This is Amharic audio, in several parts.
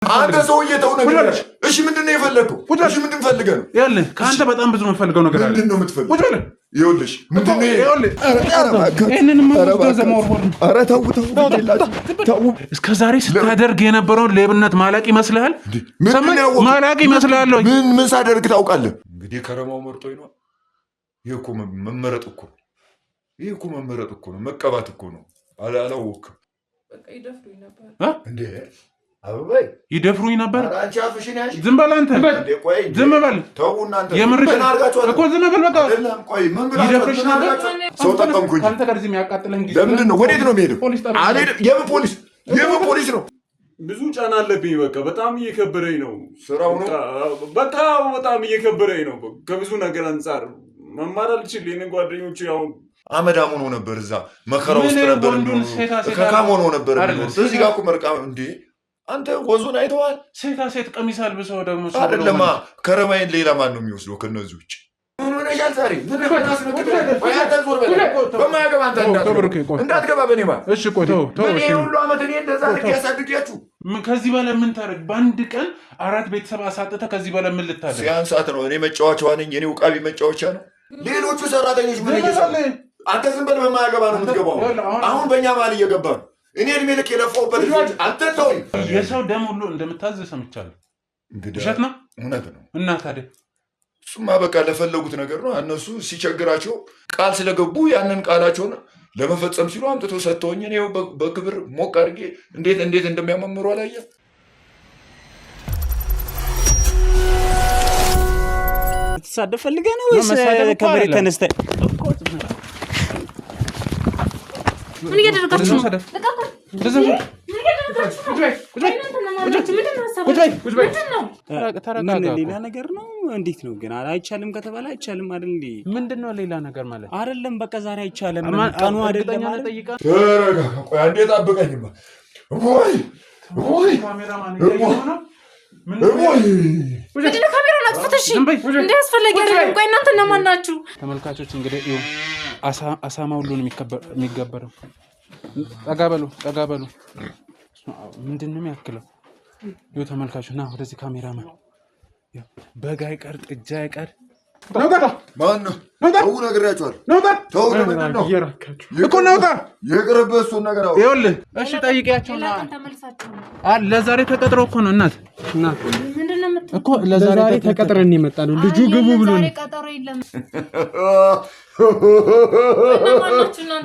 አንተ ሰውዬ ተው ነገር እሺ ምንድነው የፈለከው እሺ ምንድን ፈልገህ ነው ያለ ካንተ በጣም ብዙ የምፈልገው ነገር አለ ምንድነው የምትፈልገው ቁጭ በል ይኸውልሽ ምንድነው ይኸውልህ እኔንም ማስተዘመርወር ኧረ ተው ተው እስከ ዛሬ ስታደርግ የነበረውን ሌብነት ማላቅ ይመስልሃል ማላቅ ይመስልሃል ምን ሳደርግ ታውቃለህ እንግዲህ ከረማው መርጦኝ ነው ይሄ እኮ መመረጥ እኮ ነው መቀባት እኮ ነው አላወቅም በቃ ይደፍሩኝ ነበር እንዴ አበባይ ይደፍሩኝ ነበር አንቺ አፍሽን ያሽ ዝም በል አንተ ዝም በል ተው እናንተ የምርሽን እኮ ዝም በል በቃ አይደለም ቆይ ምን ብላ ይደፍርሽ ነበር ሰው ተጠምኩኝ ካንተ ጋር እዚህ የሚያቃጥለን ጊዜ ለምንድን ነው ወዴት ነው የምሄደው አልሄድም የምን ፖሊስ ነው ብዙ ጫና አለብኝ በቃ በጣም እየከበደኝ ነው ስራው ነው በቃ በጣም እየከበደኝ ነው ከብዙ ነገር አንፃር መማር አልችል የኔ ጓደኞቼ አሁን አመዳም ሆኖ ነበር እዛ መከራ ውስጥ ነበር ከካም ሆኖ ነበር እዚህ ጋር እኮ መርቃ እንዴ አንተ ወዙን አይተዋል ሴታ ሴት ቀሚስ አልብሰው ደግሞ አይደለማ ከረማይን ሌላ ማን ነው የሚወስደው ከነዚህ ውጭ ምን ነሻል ዛሬ ምን እንዳትገባ በኔ ማ እሺ ቆይ ተው እሺ ሁሉ አመት እኔ እንደዛ ያሳድጋችሁ ከዚህ በላይ ምን ታረግ በአንድ ቀን 4 ቤተሰብ አሳጥተ ከዚህ በላይ ምን ልታደርግ ሲያን ሰዓት ነው እኔ መጫወቻዋ ነኝ የኔ ውቃቢ መጫወቻ ነው ሌሎቹ ሰራተኞች ምን እየሰሩ አንተ ዝም ብለህ በማያገባ ነው የምትገባው አሁን በእኛ ማል እየገባ ነው እኔ እድሜ ልክ የለፋውበት ልጅ አንተ ተው የሰው ደም ሁሉ እንደምታዘዝ ሰምቻለሁ ውሸት ነው እውነት ነው እና ታዲያ እሱማ በቃ ለፈለጉት ነገር ነው እነሱ ሲቸግራቸው ቃል ስለገቡ ያንን ቃላቸውን ለመፈጸም ሲሉ አምጥቶ ሰጥተውኝ እኔው በክብር ሞቅ አድርጌ እንዴት እንደሚያመምሩ አላየህ ተሳደፍ ፈልገህ ነው ወይስ ከመሬት ተነስተህ ምን እያደረጋችሁ ነው? ሌላ ነገር ነው እንዴት ነው ግን አይቻልም ከተባለ አይቻልም አይደል እንዴ ምንድነው ሌላ ነገር ማለት አይደለም በቃ ዛሬ አይቻልም ቀኑ አይደለም ማለት ተረጋ ቆይ አንዴ ጠብቀኝማ ወይ ካሜራማን እያየሁ ነው ምንድነው ካሜራውን አጥፍተሽ እንዴ አስፈላጊ አይደለም ቆይ እናንተ እነማን ናችሁ ተመልካቾች እንግዲህ ይኸው አሳማ ሁሉን የሚገበረው ጠጋ በሉ ምንድነው የሚያክለው ይኸው ተመልካቾች ና ወደዚህ ካሜራማን በጋ አይቀር ጥጃ አይቀር ነውጣ ማን ነው ተው ነግሬያቸዋለሁ ነውጣ ተው ነው እኮ ነውጣ የቅርብህ እሱን ነገር አውራ ይኸውልህ እሺ ጠይቂያቸውና ለዛሬ ተቀጥሮ እኮ ነው እናት ምንድነው እኮ ለዛሬ ተቀጥረን የመጣነው ልጁ ግቡ ብሎ ነው ቀጠሮ የለም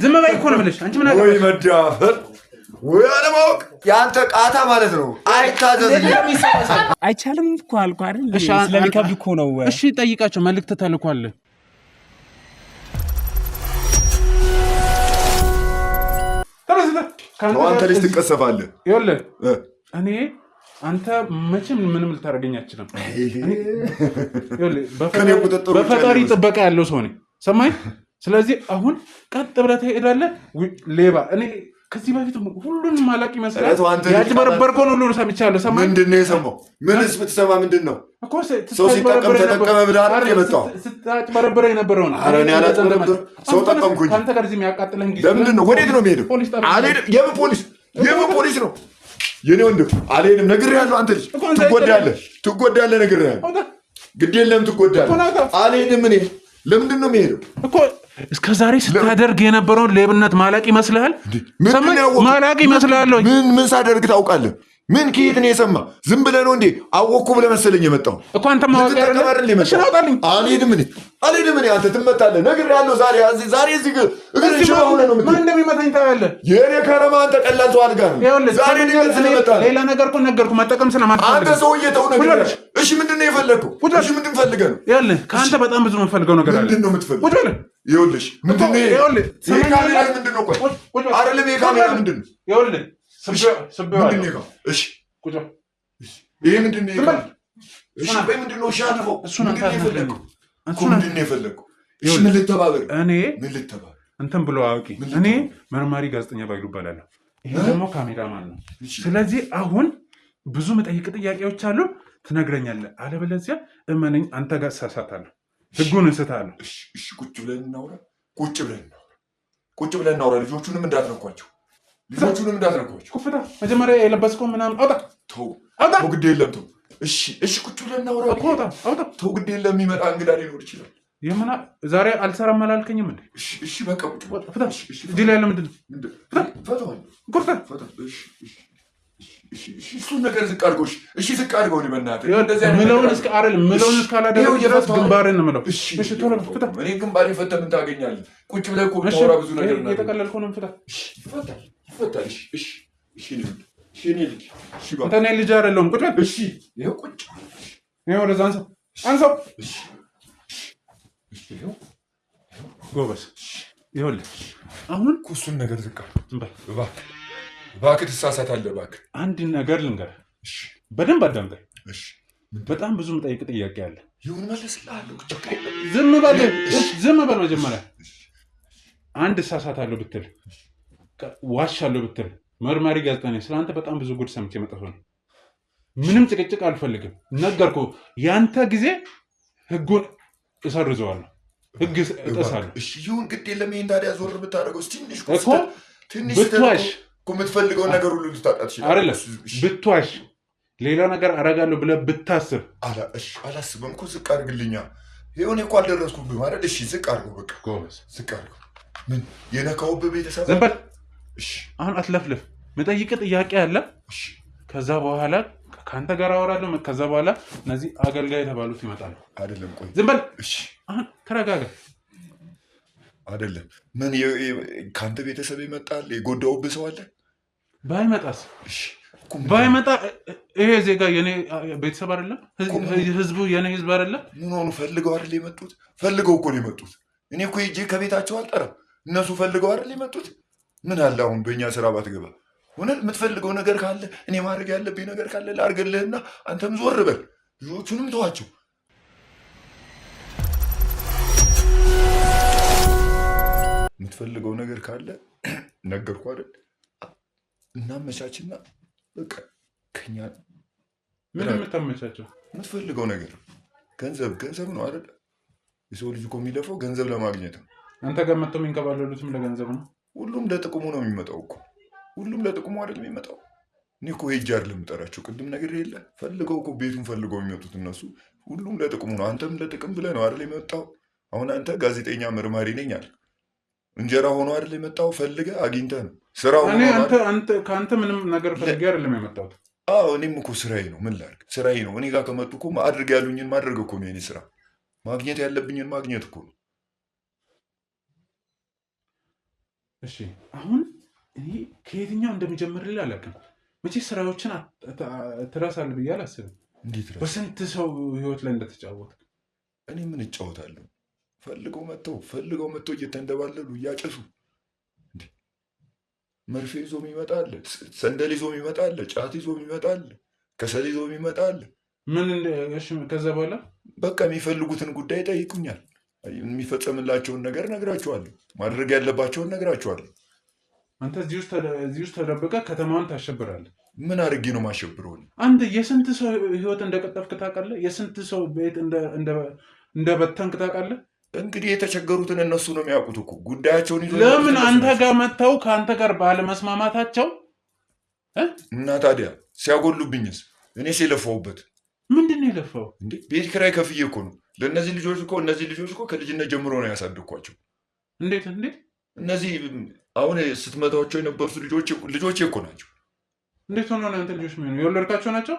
ዝም በይ እኮ ነው የምልሽ አንቺ ምን ወይ መዳፈር ወይ አለማወቅ ያንተ ቃታ ማለት ነው አይታዘዝልኝ አይቻልም እኮ አልኩ አይደል ስለሚከብድ እኮ ነው እሺ ጠይቃቸው መልእክት ተልኳል አንተ ልጅ ትቀሰፋለህ ይኸውልህ እኔ አንተ መቼም ምንም ልታደርገኝ አትችልም በፈጣሪ ጥበቃ ያለው ሰው ነኝ ሰማይ ስለዚህ አሁን ቀጥ ብለህ ትሄዳለህ ሌባ እኔ ከዚህ በፊት ሁሉንም ማላቅ ይመስላል ያጭበረበርከውን ሁሉ ሰምቻለሁ ሰማይ ምንድነው የሰማው ምንስ ብትሰማ ምንድነው ሰው ሲጠቀም ተጠቀመ ብለህ አይደል የመጣው ስታጭበረበረ የነበረው ነው ኧረ እኔ አላጭበረበር ሰው ጠቀምኩኝ ካንተ ጋር እዚህ የሚያቃጥለን ጊዜ ለምንድን ነው ወዴት ነው የምሄደው አልሄድም የምን ፖሊስ ነው የኔ ወንድም አልሄድም ነግሬሃለሁ አንተ ልጅ ትጎዳለህ ነግሬሃለሁ ግድ የለም ትጎዳለህ አልሄድም እኔ ለምንድን ነው የምሄደው እኮ እስከ ዛሬ ስታደርግ የነበረውን ሌብነት ማላቅ ይመስልሃል ማላቅ ይመስልሃል ምን ሳደርግ ታውቃለህ ምን ከየት ነው የሰማ ዝም ብለህ ነው እንዴ አወኩ ብለህ መሰለኝ የመጣው እኮ አንተ ማወቅ አይደለም እሺ ናውጣልኝ አልሄድም እኔ አንተ ትመጣለህ ነግሬሃለሁ ዛሬ እዚህ እግር ሽባው ነው ማን እንደሚመታኝ ታያለህ የኔ ከረማ አንተ ቀላል ሰው አድርጋ ነው ዛሬ ነገር ስለመጣ ሌላ ነገር እኮ ነገርኩ መጠቀም ስለማትፈልግ አንተ ሰውዬ ተው ነገር እሺ ምንድነው የፈለከው እሺ ምንድን ፈልገህ ነው ይኸውልህ ከአንተ በጣም ብዙ የምፈልገው ነገር አለ ምንድነው የምትፈልገው ይኸውልህ ምንድነው ይሄ ካሜራ ምንድነው ቆይ አይደለም ይሄ ካሜራ ምንድነው ይኸውልህ ምንድነው እሺ ቁጭ ይሄ ምንድነው እሺ ምንድነው ሻንፈው ምንድነው የፈለከው እሺ ምን ልተባበር እኔ እንትን ብሎ አውቂ እኔ መርማሪ ጋዜጠኛ ባይሉ እባላለሁ ይሄ ደግሞ ካሜራማን ነው ስለዚህ አሁን ብዙ መጠይቅ ጥያቄዎች አሉ ትነግረኛለህ አለበለዚያ እመነኝ አንተ ጋር ሳሳታለሁ ህጉን እንስታለሁ እሺ ቁጭ ብለን እናውራ ልጆቹንም እንዳትነኳቸው ኩፍታ መጀመሪያ የለበስከው ምናምን አውጣ ተው ተው ግድ የለም ተው። እሺ ቁጭ ብለን እናውራ እኮ ተው ግድ የለም የሚመጣ እንግዳ ሊኖር ይችላል። የምና ዛሬ አልሰራም አላልከኝም እንዴ? እሺ በቃ ቁጭ ፍታ። እዚህ ላይ ለምንድን ነው ፈታዋል? ቁርጣ እሱን ነገር ዝቅ አድርገው። እሺ ዝቅ አድርገው ነው በእናትህ። ምለውን እስከ አይደል ምለውን እስካላደረው ድረስ ግንባሬን ነው ምለው። እሺ ቶሎ ፍታ። እኔ ግንባሬ ፈተህ ምን ታገኛለህ? ቁጭ ብለህ እኮ ታወራ ብዙ ነገር ነው። የተቀለልከው ነው ፍታ። ይፈታል። እሺ እኔ ልጅ አይደለሁም። ቁጭ በል። እሺ ይኸው ቁጭ ይኸው ወደዛ አንሳው። ጎበዝ ይኸውልህ አሁን እሱን ነገር ዝቅ አድርገው እባክህ። ትሳሳታለህ እባክህ። አንድ ነገር ልንገርህ፣ በደንብ አዳምጠኝ። በጣም ብዙ የምጠይቅ ጥያቄ አለ። ይሁን መለስልሃለሁ። ዝም በል መጀመሪያ። አንድ እሳሳታለሁ ብትል፣ ዋሻለሁ ብትል፣ መርማሪ ጋዜጠኛ ስለአንተ በጣም ብዙ ጉድ ሰምቼ መጥፎ ነው። ምንም ጭቅጭቅ አልፈልግም። ነገርኩህ። ያንተ ጊዜ ህጉን እሰርዘዋለሁ፣ ህግ እጥሳለሁ። ይሁን ግድ የለም። ይሄን ታዲያ ዞር ብታደርገው ትንሽ ብትዋሽ የምትፈልገውን ነገር ሁሉ ልታጣ ትችላለህ። አይደለም ብትዋሽ ሌላ ነገር አደርጋለሁ ብለህ ብታስብ። አላስብም እኮ ዝቅ አድርግልኛ። ይሁን እኮ አልደረስኩብህም አይደል? እሺ ዝቅ አድርገው በቃ ጎበዝ፣ ዝቅ አድርገው። ምን የነካውብህ ቤተሰብ? ዝም በል። አሁን አትለፍልፍ። የምጠይቅህ ጥያቄ አለ። ከዛ በኋላ ከአንተ ጋር አወራለሁ። ከዛ በኋላ እነዚህ አገልጋይ የተባሉት ይመጣሉ። አይደለም ቆይ ዝም በል። አሁን ተረጋጋ። አይደለም ምን ከአንተ ቤተሰብ ይመጣል? የጎዳውብህ ሰው አለ? ባይመጣስ? ባይመጣ ይሄ ዜጋ የኔ ቤተሰብ አይደለም? ህዝቡ የኔ ህዝብ አይደለም? ምን ሆኑ? ፈልገው አይደል የመጡት? ፈልገው እኮ ነው የመጡት። እኔ እኮ ሂጄ ከቤታቸው አልጠራም። እነሱ ፈልገው አይደል የመጡት? ምን አለ አሁን በእኛ ስራ ባትገባ? ሆነን የምትፈልገው ነገር ካለ እኔ ማድረግ ያለብኝ ነገር ካለ ላድርግልህና አንተም ዞር በል። ልጆቹንም ተዋቸው። የምትፈልገው ነገር ካለ ነገርኩህ አይደል? እናመቻችና በቃ ከኛ ምን የምታመቻቸው? የምትፈልገው ነገር ገንዘብ ነው አይደል? የሰው ልጅ እኮ የሚለፈው ገንዘብ ለማግኘት ነው። አንተ ጋር መጥተው የሚንከባለሉትም ለገንዘብ ነው። ሁሉም ለጥቅሙ ነው የሚመጣው እኮ። ሁሉም ለጥቅሙ አይደል የሚመጣው? እኔ እኮ ሄጄ አይደለም የምጠራቸው። ቅድም ነገር የለ ፈልገው እኮ ቤቱን ፈልገው የሚመጡት እነሱ። ሁሉም ለጥቅሙ ነው። አንተም ለጥቅም ብለህ ነው አይደል የመጣው? አሁን አንተ ጋዜጠኛ መርማሪ ነኝ አልክ። እንጀራ ሆኖ አይደል የመጣው? ፈልገህ አግኝተህ ነው ስራው። ከአንተ ምንም ነገር ፈልጌ አይደለም የመጣሁት። እኔም እኮ ስራዬ ነው። ምን ላድርግ? ስራዬ ነው። እኔ ጋር ከመጡ እኮ አድርግ ያሉኝን ማድረግ እኮ ነው የኔ ስራ። ማግኘት ያለብኝን ማግኘት እኮ ነው። እሺ አሁን እኔ ከየትኛው እንደሚጀምርልህ አላውቅም። መቼ ስራዎችን ትረሳለህ ብዬ አላስብም። እንዴት በስንት ሰው ህይወት ላይ እንደተጫወትክ። እኔ ምን እጫወታለሁ? ፈልገው መጥተው እየተንደባለሉ እያጨሱ መርፌ ይዞ ይመጣል፣ ሰንደል ይዞ ይመጣል፣ ጫት ይዞ ይመጣል፣ ከሰል ይዞ ይመጣል። ምን ከዛ በኋላ በቃ የሚፈልጉትን ጉዳይ ጠይቁኛል። የሚፈጸምላቸውን ነገር ነግራቸዋለሁ። ማድረግ ያለባቸውን ነግራቸዋለሁ። አንተ እዚህ ውስጥ ተደብቀህ ከተማዋን ታሸብራለህ። ምን አድርጌ ነው ማሸብረው? አንተ የስንት ሰው ህይወት እንደቀጠፍክ ታውቃለህ? የስንት ሰው ቤት እንደበተንክ ታውቃለህ? እንግዲህ የተቸገሩትን እነሱ ነው የሚያውቁት እኮ ጉዳያቸውን ይዞ። ለምን አንተ ጋር መጥተው ከአንተ ጋር ባለመስማማታቸው እና ታዲያ ሲያጎሉብኝስ? እኔ ሲለፋውበት ምንድን ነው የለፋው? እንዴ ቤት ኪራይ ከፍዬ እኮ ነው ለእነዚህ ልጆች እኮ ከልጅነት ጀምሮ ነው ያሳደግኳቸው። እንዴት እነዚህ አሁን ስትመታቸው የነበሩት ልጆቼ እኮ ናቸው። እንዴት ሆኖ ነው አንተ ልጆች ምን የወለድካቸው ናቸው?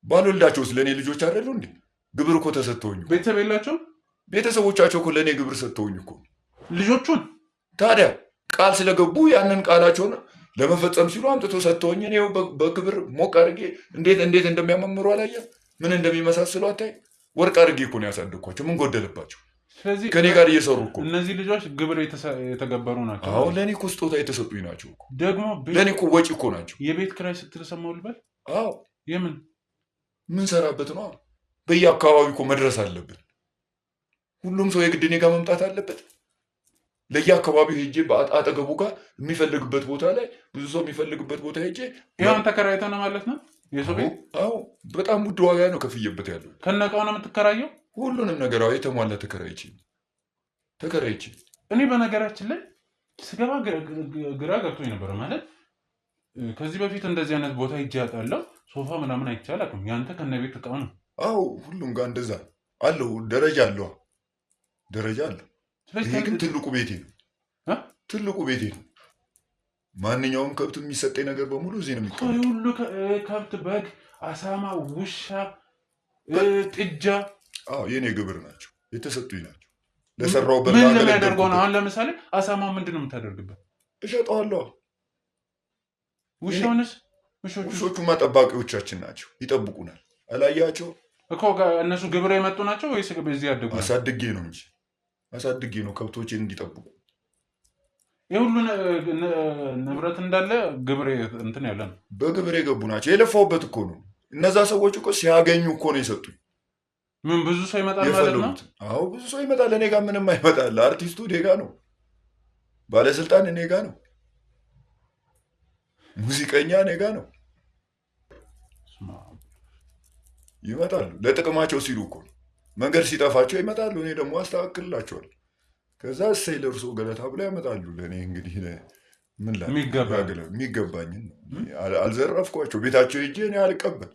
ባልወልዳቸውስ ለእኔ ልጆች አይደሉ እንዴ? ግብር እኮ ተሰጥተውኝ። ቤተሰብ የላቸው? ቤተሰቦቻቸው እኮ ለእኔ ግብር ሰጥተውኝ እኮ ልጆቹን። ታዲያ ቃል ስለገቡ ያንን ቃላቸውን ለመፈጸም ሲሉ አምጥቶ ሰጥተውኝ እኔው በክብር ሞቅ አድርጌ እንዴት እንደሚያማምሩ አላየህ? ምን እንደሚመሳስሉ አታይ? ወርቅ አድርጌ እኮ ነው ያሳደግኳቸው። ምን ጎደለባቸው? ስለዚህ ከኔ ጋር እየሰሩ እኮ እነዚህ ልጆች ግብር የተገበሩ ናቸው። አሁን ለእኔ እኮ ስጦታ የተሰጡኝ ናቸው እኮ። ደግሞ ለእኔ እኮ ወጪ እኮ ናቸው። የቤት ኪራይ ስትል ሰማሁ ልበል? አዎ ምን ሰራበት ነው? በየአካባቢው እኮ መድረስ አለብን። ሁሉም ሰው የግድ እኔ ጋር መምጣት አለበት። ለየአካባቢው ሄጄ አጠገቡ ጋር የሚፈልግበት ቦታ ላይ ብዙ ሰው የሚፈልግበት ቦታ ሄጄ ይሄን ተከራይተህ ነው ማለት ነው? የሰው ቤት? አዎ በጣም ውድ ዋጋ ነው ከፍዬበት ያለው። ከነቃው ነው የምትከራየው? ሁሉንም ነገር የተሟላ ተከራይቼ። እኔ በነገራችን ላይ ስገባ ግራ ገብቶኝ ነበረ። ማለት ከዚህ በፊት እንደዚህ አይነት ቦታ ሄጄ አውቃለሁ። ሶፋ ምናምን አይቻልም። ያንተ ከነቤት እቃው ነው። አዎ ሁሉም ጋር እንደዛ አለው። ደረጃ አለው። ይሄ ግን ትልቁ ቤቴ ነው። ትልቁ ቤቴ ነው። ማንኛውም ከብት የሚሰጠኝ ነገር በሙሉ እዚህ ነው የሚቀመጠው። ሁሉ ከብት፣ በግ፣ አሳማ፣ ውሻ፣ ጥጃ የኔ ግብር ናቸው፣ የተሰጡኝ ናቸው። ለሰራውበት ምን ለሚያደርገው ነው? አሁን ለምሳሌ አሳማ ምንድን ነው የምታደርግበት? እሸጠዋለሁ። ውሻውንስ? ውሾቹማ ጠባቂዎቻችን ናቸው፣ ይጠብቁናል። አላያቸው እኮ እነሱ ግብር የመጡ ናቸው ወይስ በዚህ ያደጉ? አሳድጌ ነው እንጂ አሳድጌ ነው ከብቶችን እንዲጠብቁ። የሁሉ ንብረት እንዳለ ግብር እንትን ያለ ነው። በግብር የገቡ ናቸው። የለፋውበት እኮ ነው። እነዛ ሰዎች እኮ ሲያገኙ እኮ ነው የሰጡኝ። ምን ብዙ ሰው ይመጣል ማለት ነው? አዎ ብዙ ሰው ይመጣል። እኔ ጋር ምንም አይመጣል። አርቲስቱ እኔ ጋ ነው። ባለስልጣን እኔ ጋ ነው። ሙዚቀኛ እኔ ጋ ነው። ይመጣሉ። ለጥቅማቸው ሲሉ እኮ መንገድ ሲጠፋቸው ይመጣሉ። እኔ ደግሞ አስተካክልላቸዋለሁ። ከዛ እሰይ ለእርሶ ገለታ ብለው ያመጣሉ። ለእኔ እንግዲህ ምን ላይ የሚገባኝን አልዘረፍኳቸው። ቤታቸው ሄጄ እኔ አልቀበል።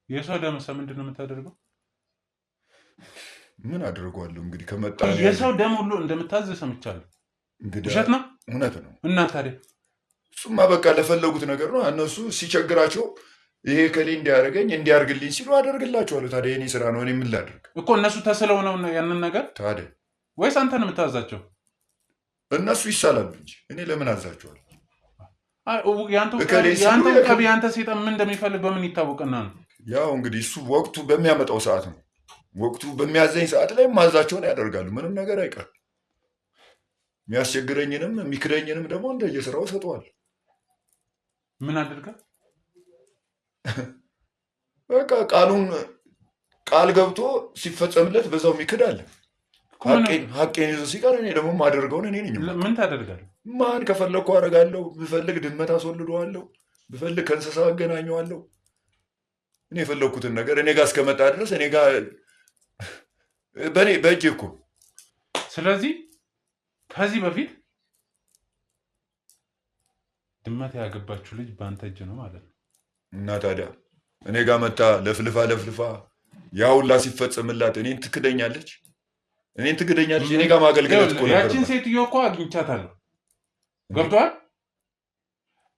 የሰው ደምሳ ምንድን ነው የምታደርገው? ምን አድርጓለሁ እንግዲህ ከመጣ የሰው ደም ሁሉ እንደምታዝ ሰምቻለሁ። ውሸት ነው? እውነት ነው። እና ታዲያ እሱማ በቃ ለፈለጉት ነገር ነው። እነሱ ሲቸግራቸው ይሄ ከሌ እንዲያደርገኝ እንዲያርግልኝ ሲሉ አደርግላቸዋለሁ። ታዲያ የኔ ስራ ነው። እኔ ምን ላድርግ እኮ? እነሱ ተስለው ነው ያንን ነገር ታዲያ ወይስ አንተ ነው የምታዛቸው? እነሱ ይሳላሉ እንጂ እኔ ለምን አዛቸዋለሁ? ያንተ ሴጣን ምን እንደሚፈልግ በምን ይታወቅና ነው? ያው እንግዲህ እሱ ወቅቱ በሚያመጣው ሰዓት ነው። ወቅቱ በሚያዘኝ ሰዓት ላይ ማዛቸውን ያደርጋሉ። ምንም ነገር አይቀርም። የሚያስቸግረኝንም የሚክደኝንም ደግሞ እንደየስራው ሰጠዋል። ምን አድርጋ በቃ ቃል ገብቶ ሲፈጸምለት በዛው የሚክድ አለ። ሀቄን ይዞ ሲቀር እኔ ደግሞ ማደርገውን እኔ ነኝ። ምን ታደርጋለህ? ማን ከፈለግኩ አደርጋለሁ። ብፈልግ ድመት አስወልደዋለሁ። ብፈልግ ከእንስሳ አገናኘዋለሁ። እኔ የፈለግኩትን ነገር እኔ ጋር እስከመጣ ድረስ እኔ ጋር በእጅ እኮ። ስለዚህ ከዚህ በፊት ድመት ያገባችሁ ልጅ በአንተ እጅ ነው ማለት ነው። እና ታዲያ እኔ ጋር መታ ለፍልፋ ያ ሁላ ሲፈጸምላት እኔን ትክደኛለች? እኔ ጋር ማገልገለት እኮ ነበር። ያችን ሴትዮ እኮ አግኝቻታለሁ። ገብቶሃል?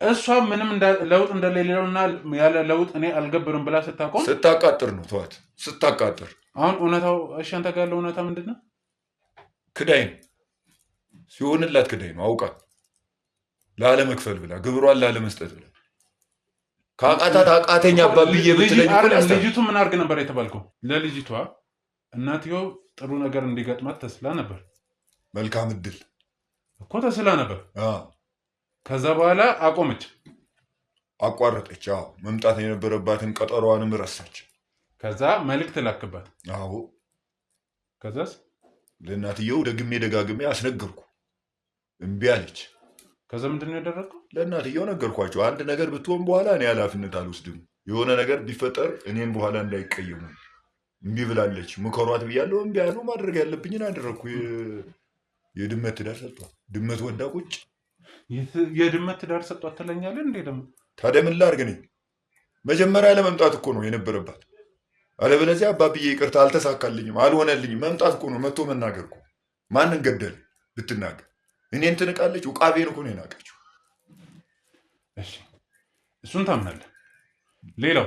እሷ ምንም ለውጥ እንደሌለውና ያለ ለውጥ እኔ አልገብርም ብላ ስታቃጥር ነው። ተዋት፣ ስታቃጥር። አሁን እውነታው እሺ፣ አንተ ጋር ያለው እውነታ ምንድን ነው? ክዳይ ነው ሲሆንላት፣ ክዳይ ነው አውቃ ላለመክፈል ብላ ግብሯን ላለመስጠት ብላ ከአቃታት አቃተኛ አባብዬ ብትለኝ ልጅቱ ምን አድርግ ነበር የተባልከው? ለልጅቷ እናትየው ጥሩ ነገር እንዲገጥማት ተስላ ነበር። መልካም እድል እኮ ተስላ ነበር። ከዛ በኋላ አቆመች፣ አቋረጠች። መምጣት የነበረባትን ቀጠሯንም ረሳች። ከዛ መልእክት ላክባት። አዎ ከዛስ ለእናትየው ደግሜ ደጋግሜ አስነገርኩ። እምቢ አለች። ከዛ ምንድን ነው ያደረገው? ለእናትየው ነገርኳቸው። አንድ ነገር ብትሆን በኋላ እኔ ኃላፊነት አልወስድም። የሆነ ነገር ቢፈጠር እኔን በኋላ እንዳይቀየሙ። እምቢ ብላለች። ምከሯት ብያለሁ። እምቢ አሉ። ማድረግ ያለብኝን አደረግኩ። የድመት ትዳር ሰጧት። ድመት ወዳ ቁጭ። የድመት ትዳር ሰጧት ትለኛለህ እንዴ? ደግሞ ታዲያ ምን ላድርግ? እኔ መጀመሪያ ለመምጣት እኮ ነው የነበረባት። አለበለዚያ አባብዬ ይቅርታ አልተሳካልኝም፣ አልሆነልኝም። መምጣት እኮ ነው፣ መጥቶ መናገር እኮ። ማንን ገደል ብትናገር እኔን ትንቃለች። ውቃቤን እኮ ነው የናቀችው። እሺ እሱን ታምናለህ። ሌላው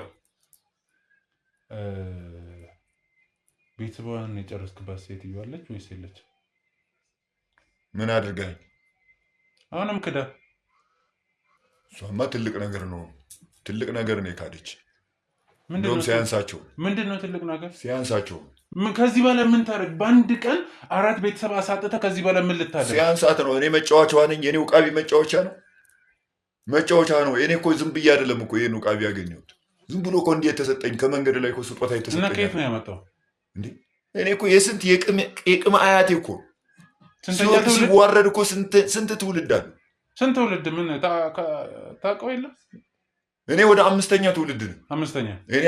ቤተሰቧን የጨረስክባት ሴትዮ አለች ወይስ የለች? ምን አድርጋኝ? አሁንም ክዳ። እሷማ ትልቅ ነገር ነው፣ ትልቅ ነገር ነው የካደች። እንደውም ሲያንሳቸው። ምንድን ነው ትልቅ ነገር? ሲያንሳቸው። ከዚህ በላይ ምን ታደርግ? በአንድ ቀን 4 ቤተሰብ አሳጥተህ ከዚህ በላይ ምን ልታደርግ? ሲያንሳት ነው። እኔ መጫወቻዋ ነኝ። የኔ ውቃቢ መጫወቻ ነው፣ መጫወቻ ነው። እኔ እኮ ዝም ብዬ አይደለም እኮ ይሄን ውቃቢ ያገኘሁት። ዝም ብሎ እኮ እንዲህ የተሰጠኝ ከመንገድ ላይ እኮ ስጦታ የተሰጠኝ። እና ከየት ነው ያመጣው? እንዴ እኔ እኮ የስንት የቅም አያቴ እኮ ሲዋረድ እኮ ስንት ትውልድ አለ። ስንት ትውልድ? ምን ታውቀው የለም። እኔ ወደ 5ኛ ትውልድ ነው። 5ኛ እኔ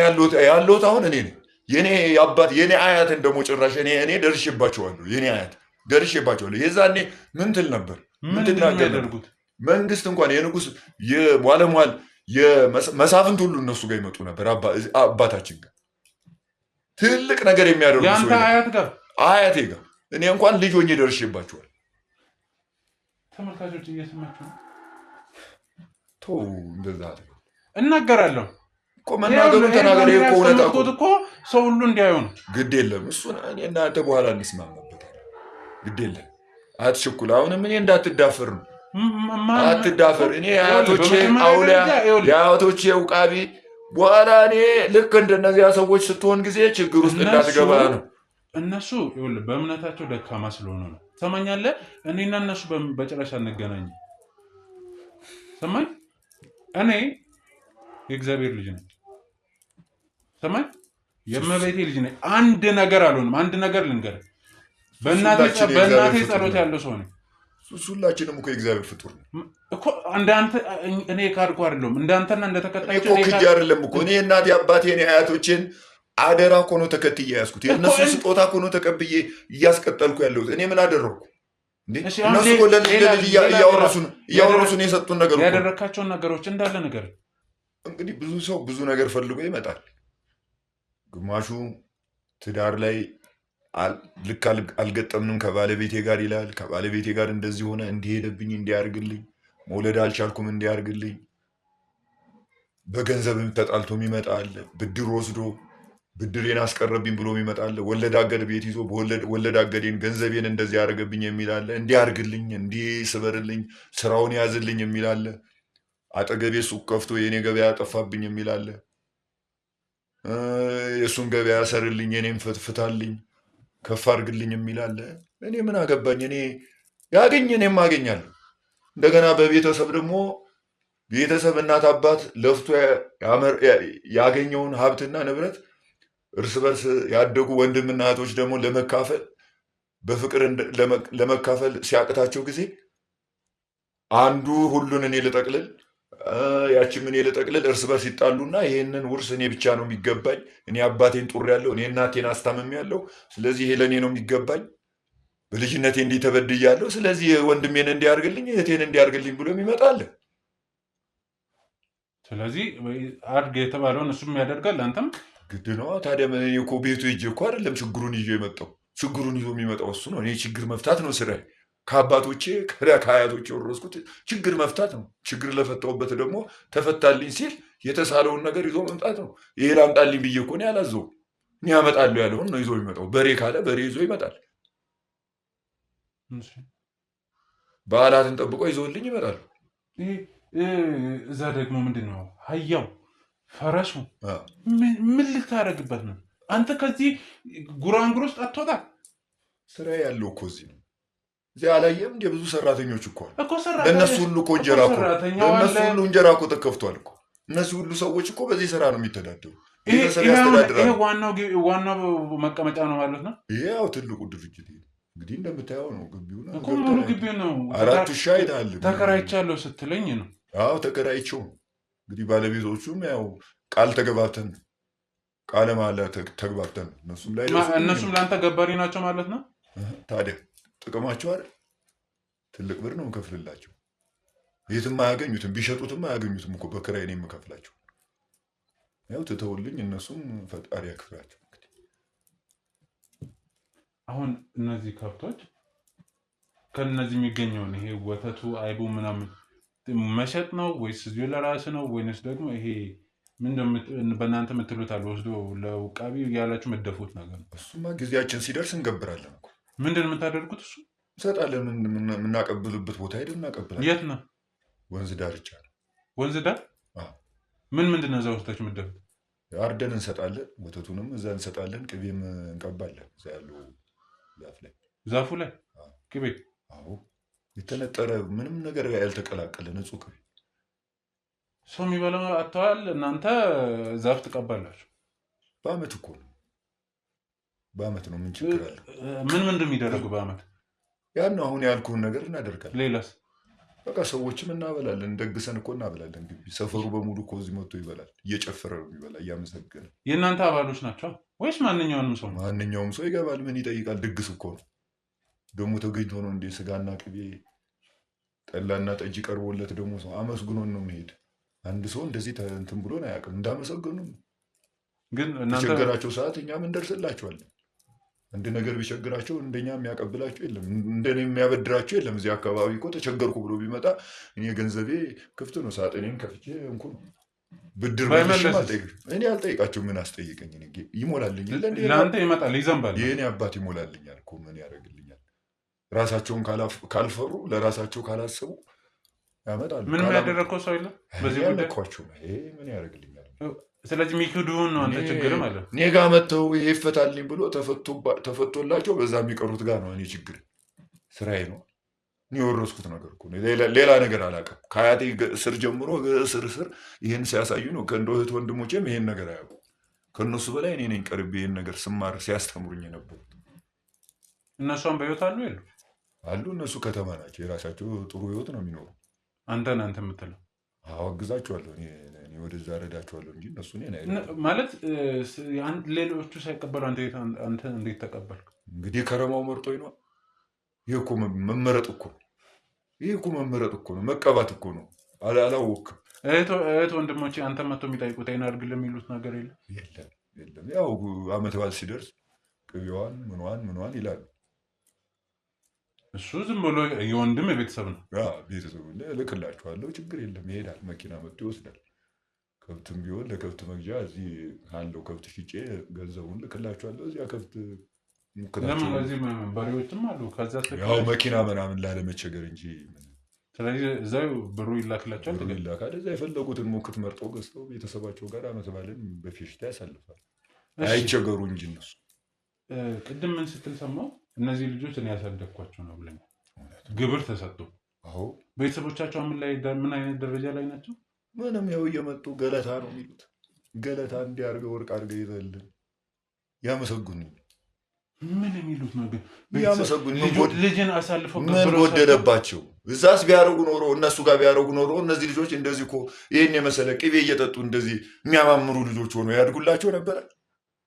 ያለሁት አሁን እኔ ነኝ። የኔ አባት የኔ አያትን ደግሞ ጭራሽ እኔ ደርሼባቸዋለሁ። የኔ አያት ደርሼባቸዋለሁ። የዛኔ ምን ትል ነበር? ምን ትናገር ነበር? መንግስት እንኳን የንጉስ የባለሟል የመሳፍንት ሁሉ እነሱ ጋር ይመጡ ነበር። አባታችን ጋር ትልቅ ነገር የሚያደርጉ ያንተ አያት ጋር አያቴ ጋር እኔ እንኳን ልጅ ሆኜ ደርሼባቸዋል። ተመልካቾች እየሰማችሁ ነው። ተው እንደዛ እናገራለሁ እኮ መናገሩ ተናገረ እኮ እውነት እኮ ሰው ሁሉ እንዲያዩ ነው። ግድ የለም እሱን እኔ እናንተ በኋላ እንስማማበታለን። ግድ የለም አትቸኩል። አሁንም እኔ እንዳትዳፈር ነው አትዳፈር። እኔ አያቶቼ አውሊያ የአያቶቼ ውቃቢ በኋላ እኔ ልክ እንደነዚያ ሰዎች ስትሆን ጊዜ ችግር ውስጥ እንዳትገባ ነው። እነሱ ይኸውልህ በእምነታቸው ደካማ ስለሆኑ ነው። ሰማኛለህ? እኔና እነሱ በጭራሽ አንገናኝ። ሰማኝ? እኔ የእግዚአብሔር ልጅ ነኝ። ሰማኝ? የእመቤቴ ልጅ ነኝ። አንድ ነገር አልሆንም። አንድ ነገር ልንገርህ፣ በእናቴ ጸሎት ያለው ሰው ነኝ። ሁላችንም እኮ የእግዚአብሔር ፍጡር ነው እኮ እንዳንተ እኔ ካድኩ አይደለም እንዳንተና እንደተከታዮች እኮ ክጅ አይደለም እኮ እኔ እናቴ አባቴን አያቶቼን አደራ እኮ ነው ተከትዬ ያዝኩት። የእነሱ ስጦታ እኮ ነው ተቀብዬ እያስቀጠልኩ ያለሁት። እኔ ምን አደረኩ እንዴ? እነሱ እኮ ለልጅ እያወረሱን የሰጡን ነገር እኮ ያደረካቸውን ነገሮች እንዳለ ነገር እንግዲህ ብዙ ሰው ብዙ ነገር ፈልጎ ይመጣል። ግማሹ ትዳር ላይ ልክ አልገጠምንም ከባለቤቴ ጋር ይላል። ከባለቤቴ ጋር እንደዚህ ሆነ፣ እንዲሄደብኝ፣ እንዲያርግልኝ፣ መውለድ አልቻልኩም እንዲያርግልኝ። በገንዘብም ተጣልቶም ይመጣል። ብድር ወስዶ ብድሬን አስቀረብኝ ብሎ ይመጣል። ወለድ አገድ ቤት ይዞ ወለድ አገዴን ገንዘቤን እንደዚህ ያደርገብኝ የሚላለ፣ እንዲያርግልኝ፣ እንዲስበርልኝ፣ ስራውን ያዝልኝ የሚላለ፣ አጠገቤ ሱቅ ከፍቶ የኔ ገበያ ያጠፋብኝ የሚላለ፣ የሱን ገበያ ሰርልኝ፣ የኔን ፍታልኝ፣ ከፍ አድርግልኝ የሚላለ። እኔ ምን አገባኝ? እኔ ያገኝ እኔም አገኛለሁ። እንደገና በቤተሰብ ደግሞ ቤተሰብ እናት አባት ለፍቶ ያገኘውን ሀብትና ንብረት እርስ በርስ ያደጉ ወንድምና እህቶች ደግሞ ለመካፈል በፍቅር ለመካፈል ሲያቅታቸው ጊዜ አንዱ ሁሉን እኔ ልጠቅልል ያቺም እኔ ልጠቅልል እርስ በርስ ይጣሉና ይሄንን ውርስ እኔ ብቻ ነው የሚገባኝ፣ እኔ አባቴን ጡር ያለው እኔ እናቴን አስታምም ያለው፣ ስለዚህ ይሄ ለእኔ ነው የሚገባኝ፣ በልጅነቴ እንዲህ ተበድያለሁ፣ ስለዚህ ወንድሜን እንዲያርግልኝ እህቴን እንዲያርግልኝ ብሎ ይመጣል። ስለዚህ አድርግ የተባለውን እሱም ያደርጋል፣ አንተም ግድ ነው። ታዲያ እኔ እኮ ቤቱ ሂጅ እኮ አይደለም ችግሩን ይዞ የመጣው፣ ችግሩን ይዞ የሚመጣው እሱ ነው። እኔ ችግር መፍታት ነው ስራዬ። ከአባቶቼ ከአያቶቼ የወረስኩት ችግር መፍታት ነው። ችግር ለፈታውበት ደግሞ ተፈታልኝ ሲል የተሳለውን ነገር ይዞ መምጣት ነው። ይሄ ላምጣልኝ ብዬ እኮ እኔ አላዘውም። እኔ ያመጣለሁ ያለውን ነው ይዞ የሚመጣው። በሬ ካለ በሬ ይዞ ይመጣል። በዓላትን ጠብቆ ይዞልኝ ይመጣል። እዛ ደግሞ ምንድን ነው አህያው ፈረሱ ምን ልታደርግበት ነው አንተ? ከዚህ ጉራንጉር ውስጥ አትወጣ። ስራ ያለው እኮ እዚህ ነው። እዚህ አላየም እንደ ብዙ ሰራተኞች እኮ ለእነሱ ሁሉ እኮ እንጀራ እኮ ለእነሱ ሁሉ እንጀራ እኮ ተከፍቷል እኮ። እነዚህ ሁሉ ሰዎች እኮ በዚህ ስራ ነው የሚተዳደሩ። ይሄ ዋናው መቀመጫ ነው ማለት ነው። ይሄ ያው ትልቁ ድርጅት እንግዲህ እንደምታየው ነው። ግቢው ነው እኮ ሙሉ ግቢው ነው። 4 ሺህ አይደል? ተከራይቻለሁ ስትለኝ ነው። አዎ ተከራይቼው እንግዲህ ባለቤቶቹም ያው ቃል ተገባተን ቃለ መሃላ ተግባብተን እነሱም ለአንተ ገባሪ ናቸው ማለት ነው። ታዲያ ጥቅማቸው አይደል? ትልቅ ብር ነው የምከፍልላቸው። የትም አያገኙትም፣ ቢሸጡትም አያገኙትም እኮ በክራይ ነው የምከፍላቸው። ያው ትተውልኝ እነሱም ፈጣሪ ያክፍላቸው። አሁን እነዚህ ከብቶች ከነዚህ የሚገኘውን ይሄ ወተቱ አይቡ ምናምን መሸጥ ነው ወይስ እዚሁ ለራስ ነው ወይንስ ደግሞ ይሄ በእናንተ የምትሉት አለ ወስዶ ለውቃቢ ያላችሁ መደፉት ነገር ነው? እሱማ ጊዜያችን ሲደርስ እንገብራለን እኮ። ምንድን የምታደርጉት? እሱ እንሰጣለን። የምናቀብልበት ቦታ ሄደን እናቀብላለን። የት ነው? ወንዝ ዳርቻ ነው። ወንዝ ዳር? ምንድን ነው እዛ ወስዳችሁ የምትደፉት? አርደን እንሰጣለን። ወተቱንም እዛ እንሰጣለን። ቅቤም እንቀባለን። እዛ ያለው ዛፉ ላይ ቅቤ? አዎ፣ የተነጠረ ምንም ነገር ያልተቀላቀለ ንጹህ ቅቤ። ሰው የሚበላው አጥተዋል። እናንተ ዛፍ ትቀባላችሁ። በአመት እኮ ነው። በአመት ነው። ምን ችግር አለ? ምንድን የሚደረጉ በአመት? ያን ነው አሁን ያልኩህን ነገር እናደርጋለን። ሌላስ? በቃ ሰዎችም እናበላለን። ደግሰን እኮ እናበላለን። ግቢ ሰፈሩ በሙሉ እኮ እዚህ መጥቶ ይበላል። እየጨፈረ ነው የሚበላ፣ እያመሰገነ። የእናንተ አባሎች ናቸው ወይስ ማንኛውንም ሰው? ማንኛውም ሰው ይገባል። ምን ይጠይቃል? ድግስ እኮ ነው። ደግሞ ተገኝቶ ነው እንደ ስጋና ቅቤ ጠላና ጠጅ ቀርቦለት ደግሞ ሰው አመስግኖን ነው መሄድ። አንድ ሰው እንደዚህ እንትን ብሎን አያውቅም። እንዳመሰገኑ ግን እናንተ በቸገራቸው ሰዓት እኛም እንደርስላቸዋለን። አንድ ነገር ቢቸግራቸው እንደኛ የሚያቀብላቸው የለም፣ እንደኔ የሚያበድራቸው የለም። እዚህ አካባቢ እኮ ተቸገርኩ ብሎ ቢመጣ እኔ ገንዘቤ ክፍት ነው፣ ሳጥኔን ከፍቼ እንኩ ነው። ብድር እኔ አልጠይቃቸው። ምን አስጠይቀኝ? ይሞላልኝ ለአንተ ይመጣል፣ ይዘንባል። የእኔ አባት ይሞላልኛል እኮ ምን ያደርግልኛል? ራሳቸውን ካልፈሩ ለራሳቸው ካላሰቡ ያመጣሉ። ምንም ያደረግከው ሰው የለም በዚህ ጉዳይ ምን ያደርግልኛል? ስለዚህ የሚክዱን ነው አንተ ችግር ማለት እኔ ጋ መጥተው ይሄ ይፈታልኝ ብሎ ተፈቶላቸው በዛ የሚቀሩት ጋር ነው እኔ ችግር። ስራዬ ነው፣ እኔ የወረስኩት ነገር እኮ ሌላ ነገር አላውቅም። ከአያቴ ስር ጀምሮ ስር ይህን ሲያሳዩ ነው። ከእንደ እህት ወንድሞቼም ይሄን ነገር አያውቁ። ከእነሱ በላይ እኔ ነኝ ቀርቤ ይህን ነገር ስማር ሲያስተምሩኝ የነበሩት። እነሷም በህይወት አሉ የሉ አሉ። እነሱ ከተማ ናቸው፣ የራሳቸው ጥሩ ህይወት ነው የሚኖሩ። አንተ የምትለው አግዛቸዋለሁ፣ እኔ ወደዛ ረዳቸዋለሁ እንጂ እነሱ ማለት ሌሎቹ ሳይቀበሉ አንተ እንዴት ተቀበልክ? እንግዲህ ከረማው መርጦኝ ነው። ይህ እኮ መመረጥ እኮ ነው። ይህ እኮ መመረጥ እኮ ነው፣ መቀባት እኮ ነው። አላወቅም። እህት ወንድሞቼ አንተ መጥቶ የሚጠይቁት አይን አድርግልህ የሚሉት ነገር የለም። ያው ዓመት በዓል ሲደርስ ቅቤዋን ምኗን ይላሉ። እሱ ዝም ብሎ የወንድም የቤተሰብ ነው። ቤተሰቡ እልክላችኋለሁ፣ ችግር የለም። ይሄዳል፣ መኪና መጥቶ ይወስዳል። ከብትም ቢሆን ለከብት መግዣ እዚህ ካለው ከብት ሽጬ ገንዘቡን እልክላችኋለሁ። እዚያ ከብት እዚህ በሬዎችም አሉ። ያው መኪና ምናምን ላለመቸገር እንጂ። ስለዚህ እዛው ብሩ ይላክላቸዋል፣ ይላካል። እዛ የፈለጉትን ሞክት መርጠው ገዝተው ቤተሰባቸው ጋር ዓመት በዓልን በፌሽታ ያሳልፋል። አይቸገሩ እንጂ እነሱ። ቅድም ምን ስትል ሰማሁ? እነዚህ ልጆች እኔ ያሳደግኳቸው ነው ብለኛል። ግብር ተሰጥቶ ቤተሰቦቻቸው ምን አይነት ደረጃ ላይ ናቸው? ምንም ያው እየመጡ ገለታ ነው የሚሉት። ገለታ እንዲያርገው ወርቅ አድርገው ይዘልን ያመሰግኑኝ። ምን የሚሉት ነው? ያመሰግኑኝ። ልጅን አሳልፈው ምን ጎደለባቸው? እዛስ ቢያደርጉ ኖሮ እነሱ ጋር ቢያደርጉ ኖሮ እነዚህ ልጆች እንደዚህ እኮ ይህን የመሰለ ቅቤ እየጠጡ እንደዚህ የሚያማምሩ ልጆች ሆኖ ያድጉላቸው ነበረ።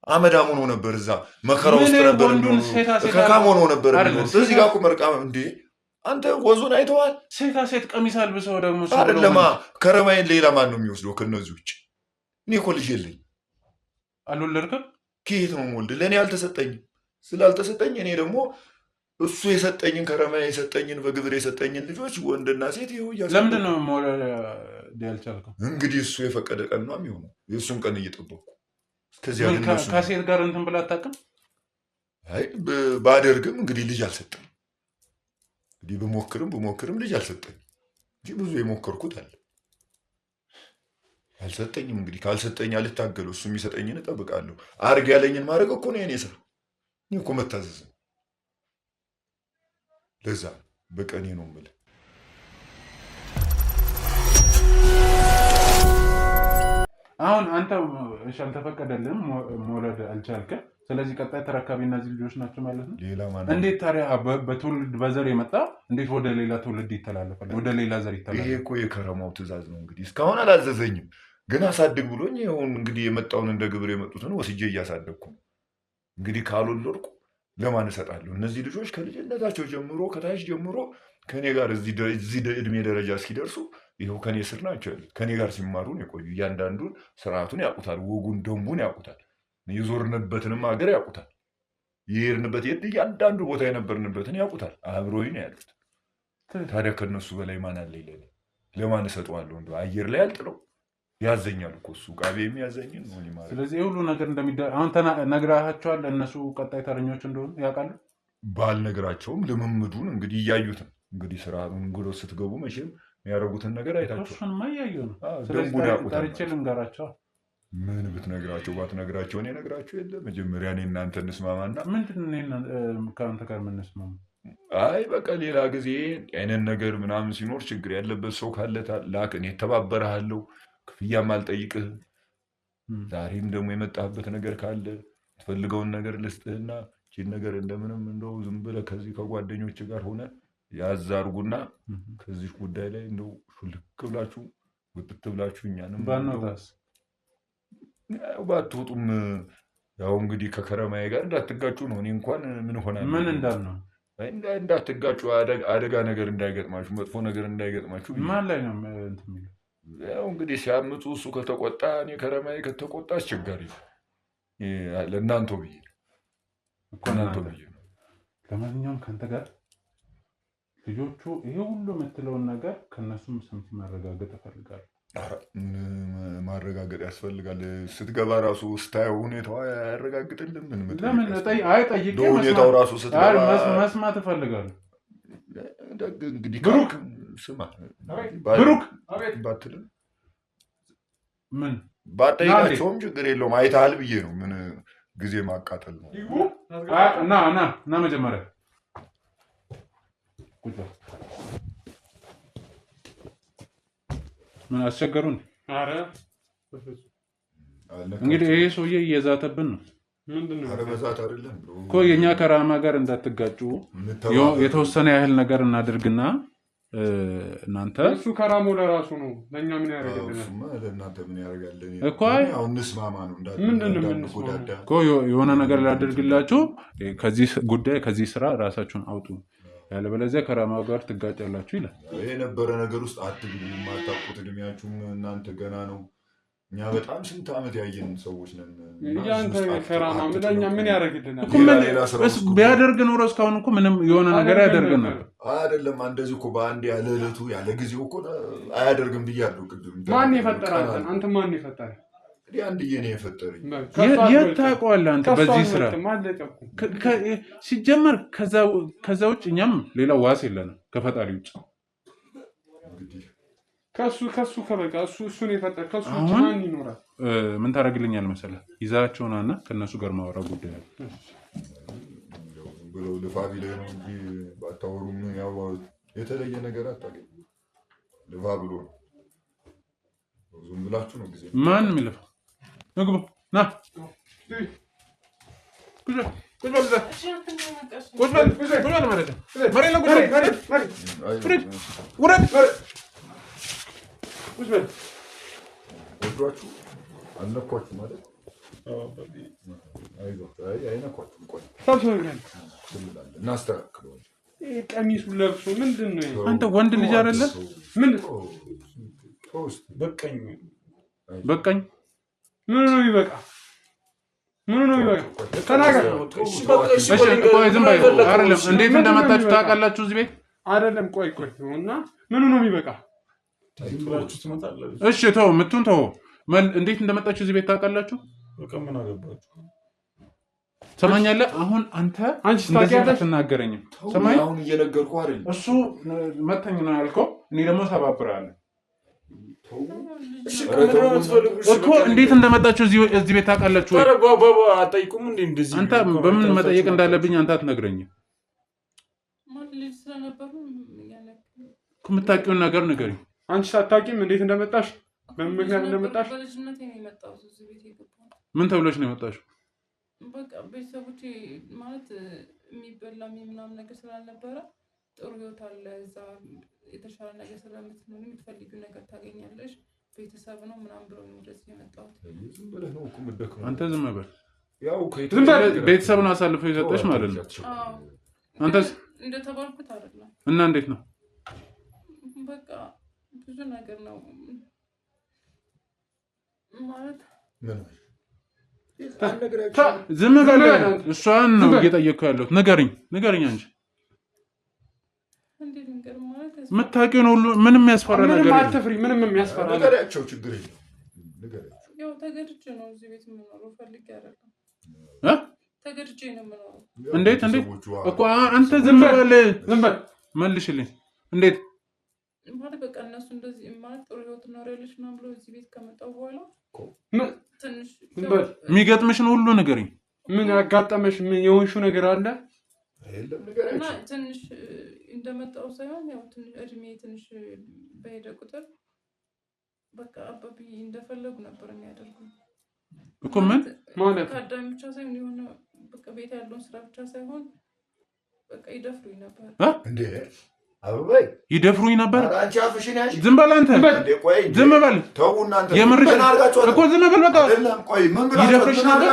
አመዳም ሆኖ ነበር፣ እዛ መከራ ውስጥ ነበር፣ ከካም ሆኖ ነበር። እዚህ ጋር እኮ መርቃም እንዴ! አንተ ወዙን አይተዋል? ሴታ ሴት ቀሚስ አልብሰው ደግሞ አይደለማ። ከረማዬን ሌላ ማን ነው የሚወስደው ከነዚህ ውጭ? እኔ እኮ ልጅ የለኝ። አልወለድክም? ከየት ነው የምወልድ? ለእኔ አልተሰጠኝም። ስላልተሰጠኝ እኔ ደግሞ እሱ የሰጠኝን ከረማዬ የሰጠኝን በግብር የሰጠኝን ልጆች ወንድና ሴት ይኸው እያሰጠኝ። ለምንድን ነው መውለድ ያልቻልከው? እንግዲህ እሱ የፈቀደ ቀን ነው የሚሆነው። የእሱን ቀን እየጠበቅኩ ከሴት ጋር እንትን ብላ አታውቅም? አይ ባደርግም እንግዲህ ልጅ አልሰጠኝ። እንግዲህ ብሞክርም ልጅ አልሰጠኝ እንጂ ብዙ የሞከርኩት አለ። አልሰጠኝም። እንግዲህ ካልሰጠኝ አልታገለው። እሱ የሚሰጠኝን እጠብቃለሁ። አርግ ያለኝን ማድረግ እኮ ነው የኔ ስራ። እኔ እኮ መታዘዝ ነው። ለዛ በቀኔ ነው የምልህ። አሁን አንተ አልተፈቀደልህም፣ መውለድ አልቻልክም። ስለዚህ ቀጣይ ተረካቢ እነዚህ ልጆች ናቸው ማለት ነው። እንዴት ታዲያ በትውልድ በዘር የመጣ እንዴት ወደ ሌላ ትውልድ ይተላለፋል? ወደ ሌላ ዘር ይተላለፋል? ይሄ እኮ የከረማው ትእዛዝ ነው። እንግዲህ እስካሁን አላዘዘኝም፣ ግን አሳድግ ብሎኝ ይሁን እንግዲህ የመጣውን እንደ ግብር የመጡትን ወስጄ እያሳደግኩ ነው። እንግዲህ ካልወለድኩ ለማን እሰጣለሁ? እነዚህ ልጆች ከልጅነታቸው ጀምሮ ከታች ጀምሮ ከኔ ጋር እዚህ እድሜ ደረጃ እስኪደርሱ ይኸው ከኔ ስር ናቸው። ከኔ ጋር ሲማሩን የቆዩ እያንዳንዱን ስርዓቱን ያውቁታል፣ ወጉን ደንቡን ያውቁታል፣ የዞርንበትንም ሀገር ያውቁታል፣ የሄድንበት እያንዳንዱ ቦታ የነበርንበትን ያውቁታል። አብሮኝ ነው ያሉት። ታዲያ ከነሱ በላይ ማን አለ? ለማን እሰጠዋለሁ? እንደው አየር ላይ አልጥለው። ያዘኛል እኮ እሱ ቃቤ የሚያዘኝን ነው ማለት። ስለዚህ ሁሉ ነገር አሁን ነግራቸዋል። እነሱ ቀጣይ ተረኞች እንደሆኑ ያውቃሉ። ባልነግራቸውም ልምምዱን እንግዲህ እያዩት ነው። እንግዲህ ስርዓቱን ግሎ ስትገቡ መቼም የሚያደርጉትን ነገር አይታቸው። እሱንማ እያዩ ነው። ስለዚህ ጠርቼ ልንገራቸው። ምን ብትነግራቸው ባትነግራቸው እኔ እነግራቸው የለ። መጀመሪያ እኔ እናንተ እንስማማና። ምንድን ከአንተ ጋር የምንስማማ? አይ በቃ ሌላ ጊዜ አይነት ነገር ምናምን ሲኖር ችግር ያለበት ሰው ካለ ላክ፣ እኔ እተባበረሃለሁ፣ ክፍያም አልጠይቅህ። ዛሬም ደግሞ የመጣህበት ነገር ካለ ትፈልገውን ነገር ልስጥህና ይህን ነገር እንደምንም እንደው ዝም ብለህ ከዚህ ከጓደኞች ጋር ሆነ ያዝ አድርጉና ከዚህ ጉዳይ ላይ እንደው ሹልክ ብላችሁ ውጥት ብላችሁ እኛንም ባትወጡም ያው እንግዲህ ከከረማዬ ጋር እንዳትጋጩ ነው። እኔ እንኳን ምን ሆናለሁ ምን እንዳልነው እንዳትጋጩ፣ አደጋ ነገር እንዳይገጥማችሁ፣ መጥፎ ነገር እንዳይገጥማችሁ። ማን ላይ ነው እንትን የሚለው? ያው እንግዲህ ሲያምጡ እሱ ከተቆጣ እኔ ከረማዬ ከተቆጣ አስቸጋሪ ነው። ለእናንተው ብዬ ነው። ለማንኛውም ከአንተ ጋር ልጆቹ ይሄ ሁሉ የምትለውን ነገር ከእነሱም ሰምቼ ማረጋገጥ እፈልጋለሁ። ማረጋገጥ ያስፈልጋል። ስትገባ ራሱ ስታየው ሁኔታው አያረጋግጥልም። ለምን ጠይቄ ሁኔታው ራሱ ስትገባ መስማት እፈልጋለሁ። እንግዲህ ስማ ብሩክ ባትልም ምን ባጠይቃቸውም ችግር የለውም። አይተሃል ብዬ ነው። ምን ጊዜ ማቃጠል ነው። ና መጀመሪያ ምን አስቸገሩን? ኧረ እንግዲህ ይሄ ሰውዬ እየዛተብን ነው። መዛት አይደለም እኮ የእኛ ከራማ ጋር እንዳትጋጩ የተወሰነ ያህል ነገር እናድርግና እናንተ እሱ ከራሞ ለራሱ ነው። ለእኛ ምን ያደርግልናል? ለእናንተ ምን ያደርጋል? እኮ አሁን እንስማማ ነው እንዳንጎዳዳ እኮ የሆነ ነገር ላደርግላችሁ። ከዚህ ጉዳይ ከዚህ ስራ ራሳችሁን አውጡ፣ ያለበለዚያ ከራማ ጋር ትጋጫላችሁ ይላል። የነበረ ነገር ውስጥ አትግቡ። የማታውቁት እድሜያችሁም እናንተ ገና ነው። እኛ በጣም ስንት ዓመት ያየን ሰዎች ነን። ያንተ ከራማ ለእኛ ምን ያደርግልናል? ቢያደርግ ኖሮ እስካሁን እኮ ምንም የሆነ ነገር ያደርገናል። አይደለም እንደዚህ እኮ በአንድ ያለ ዕለቱ ያለ ጊዜው እኮ አያደርግም ብያለሁ ቅድም። ማን የፈጠረ አንተ? ማን የፈጠረ? አንድዬ ነው የፈጠረኝ። የት ታውቀዋለህ አንተ? በዚህ ስራ ሲጀመር ከዛ ውጭ እኛም ሌላ ዋስ የለንም ከፈጣሪ ውጭ። ከሱ ከበቃ እሱን የፈጠረ ከሱ ውጭ ማን ይኖራል? ምን ታደርግልኛል መሰለህ? ይዛቸውና እና ከእነሱ ጋር ማወራ ጉዳይ ነው ብለው ልፋ ቢለህ ነው እንጂ ባታወሩም ያው የተለየ ነገር አታገኝም። ልፋ ብሎ ነው ዝም ብላችሁ ነው ጊዜ ማን የሚልፋ ንግቡ ና ወዷችሁ አልነኳችሁ ማለት እናስተካክለዋለን። ቀሚሱን ለብሶ ምንድን ነው? አንተ ወንድ ልጅ አይደለ? በቃኝ ምን ነው ይበቃ? ተናገር። ዝም በይ። አይደለም እንዴት እንደመጣችሁ ታውቃላችሁ እዚህ ቤት? አይደለም ቆይ እና ምኑ ነው የሚበቃ? እሺ ተው፣ ምቱን ተው። እንዴት እንደመጣችሁ እዚህ ቤት ታውቃላችሁ? ምን አገባችሁ? ሰማኛለህ? አሁን አንተ እንደዚህ አትናገረኝም። ሰማኝ። አሁን እየነገርኩህ አይደል? እሱ መተኝ ነው ያልከው፣ እኔ ደግሞ ሰባብራለሁ እኮ። እንዴት እንደመጣችሁ እዚህ ቤት ታውቃላችሁ? አጠይቁም እንዴ? እንደዚህ አንተ በምን መጠየቅ እንዳለብኝ አንተ አትነግረኝም። የምታውቂውን ነገር ንገሪኝ። አንቺ ሳታውቂም እንዴት እንደመጣሽ በምን ምክንያት እንደመጣሽ? ምን ተብሎሽ ነው የመጣሽው? በቃ ቤተሰቦቼ ማለት የሚበላ ምናምን ነገር ስላልነበረ ጥሩ ህይወት አለ እዛ የተሻለ ነገር ስለምትኖር የምትፈልጊው ነገር ታገኛለሽ፣ ቤተሰብ ነው ምናምን ብሎ ነው ወደዚህ የመጣሁት። አንተ ዝም በል። ቤተሰብ ነው አሳልፈው የሰጠሽ ማለት ነው። አንተስ እንደተባልኩት አይደለም። እና እንዴት ነው? በቃ ብዙ ነገር ነው ማለት ዝም በል። እሷን ነው እየጠየቅኩ ያለሁት። ንገሪኝ አንቺ የምታውቂውን ሁሉ። ምንም የሚያስፈራ ነገር የለም። አትፍሪ። ምንም የሚያስፈራ ነገር ንገሪያቸው፣ ችግር የለም። ያው ተገድጄ ነው እዚህ ቤት የምኖረው፣ ፈልጌ አይደለም። ተገድጄ ነው የምኖረው። እንዴት እኮ አንተ ዝም በል መልሽልኝ። እንዴት ማለት በቃ እነሱ እንደዚህ ማለት ጥሩ ህይወት ትኖሪያለሽ ምናምን ብሎ እዚህ ቤት ከመጣሁ በኋላ ትንሽ የሚገጥምሽን ሁሉ ንገሪኝ። ምን ያጋጠመሽ? ምን የሆንሽው ነገር አለ? እና ትንሽ እንደመጣው ሳይሆን ያው እድሜ ትንሽ በሄደ ቁጥር በቃ አባቢ እንደፈለጉ ነበር የሚያደርጉ እኮ። ምን ማለት ከአዳሚ ብቻ ሳይሆን የሆነ በቃ ቤት ያለውን ስራ ብቻ ሳይሆን በቃ ይደፍሩኝ ነበር። እንዴ አበባይ ይደፍሩኝ ነበር? አንቺ አፍሽን ያሽ። ዝም በል አንተ። ዝም በል ተው እናንተ። የምርሽ እኮ ዝም በል በቃ። ቆይ ምን ብላ ይደፍርሽ ነበር?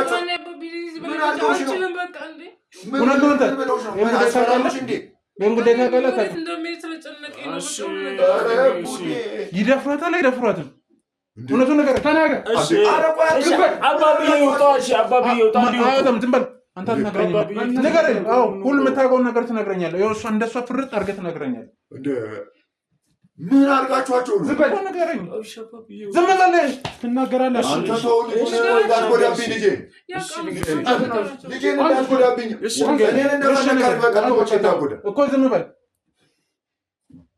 ይደፍራታል አይደፍራትም? እውነቱን ነገር ተናገር። አባብዬ ይውጣ። አባብዬ ይውጣ። ዝም በል አንተ አትነግረኝም። ንገረኝ። አዎ ሁሉ የምታውቀውን ነገር ትነግረኛለህ። ይኸው እሷ እንደሷ ፍርጥ አድርገህ ትነግረኛለህ። ምን አድርጋችኋቸው ነው? ዝም በል ንገረኝ። ዝም በል ትናገራለህ። አንተ ሰው እንዳትጎዳብኝ ልጄን እንዳትጎዳብኝ እኔን እንደፈለግ በቀልቦች እንዳትጎዳ እኮ ዝም በል።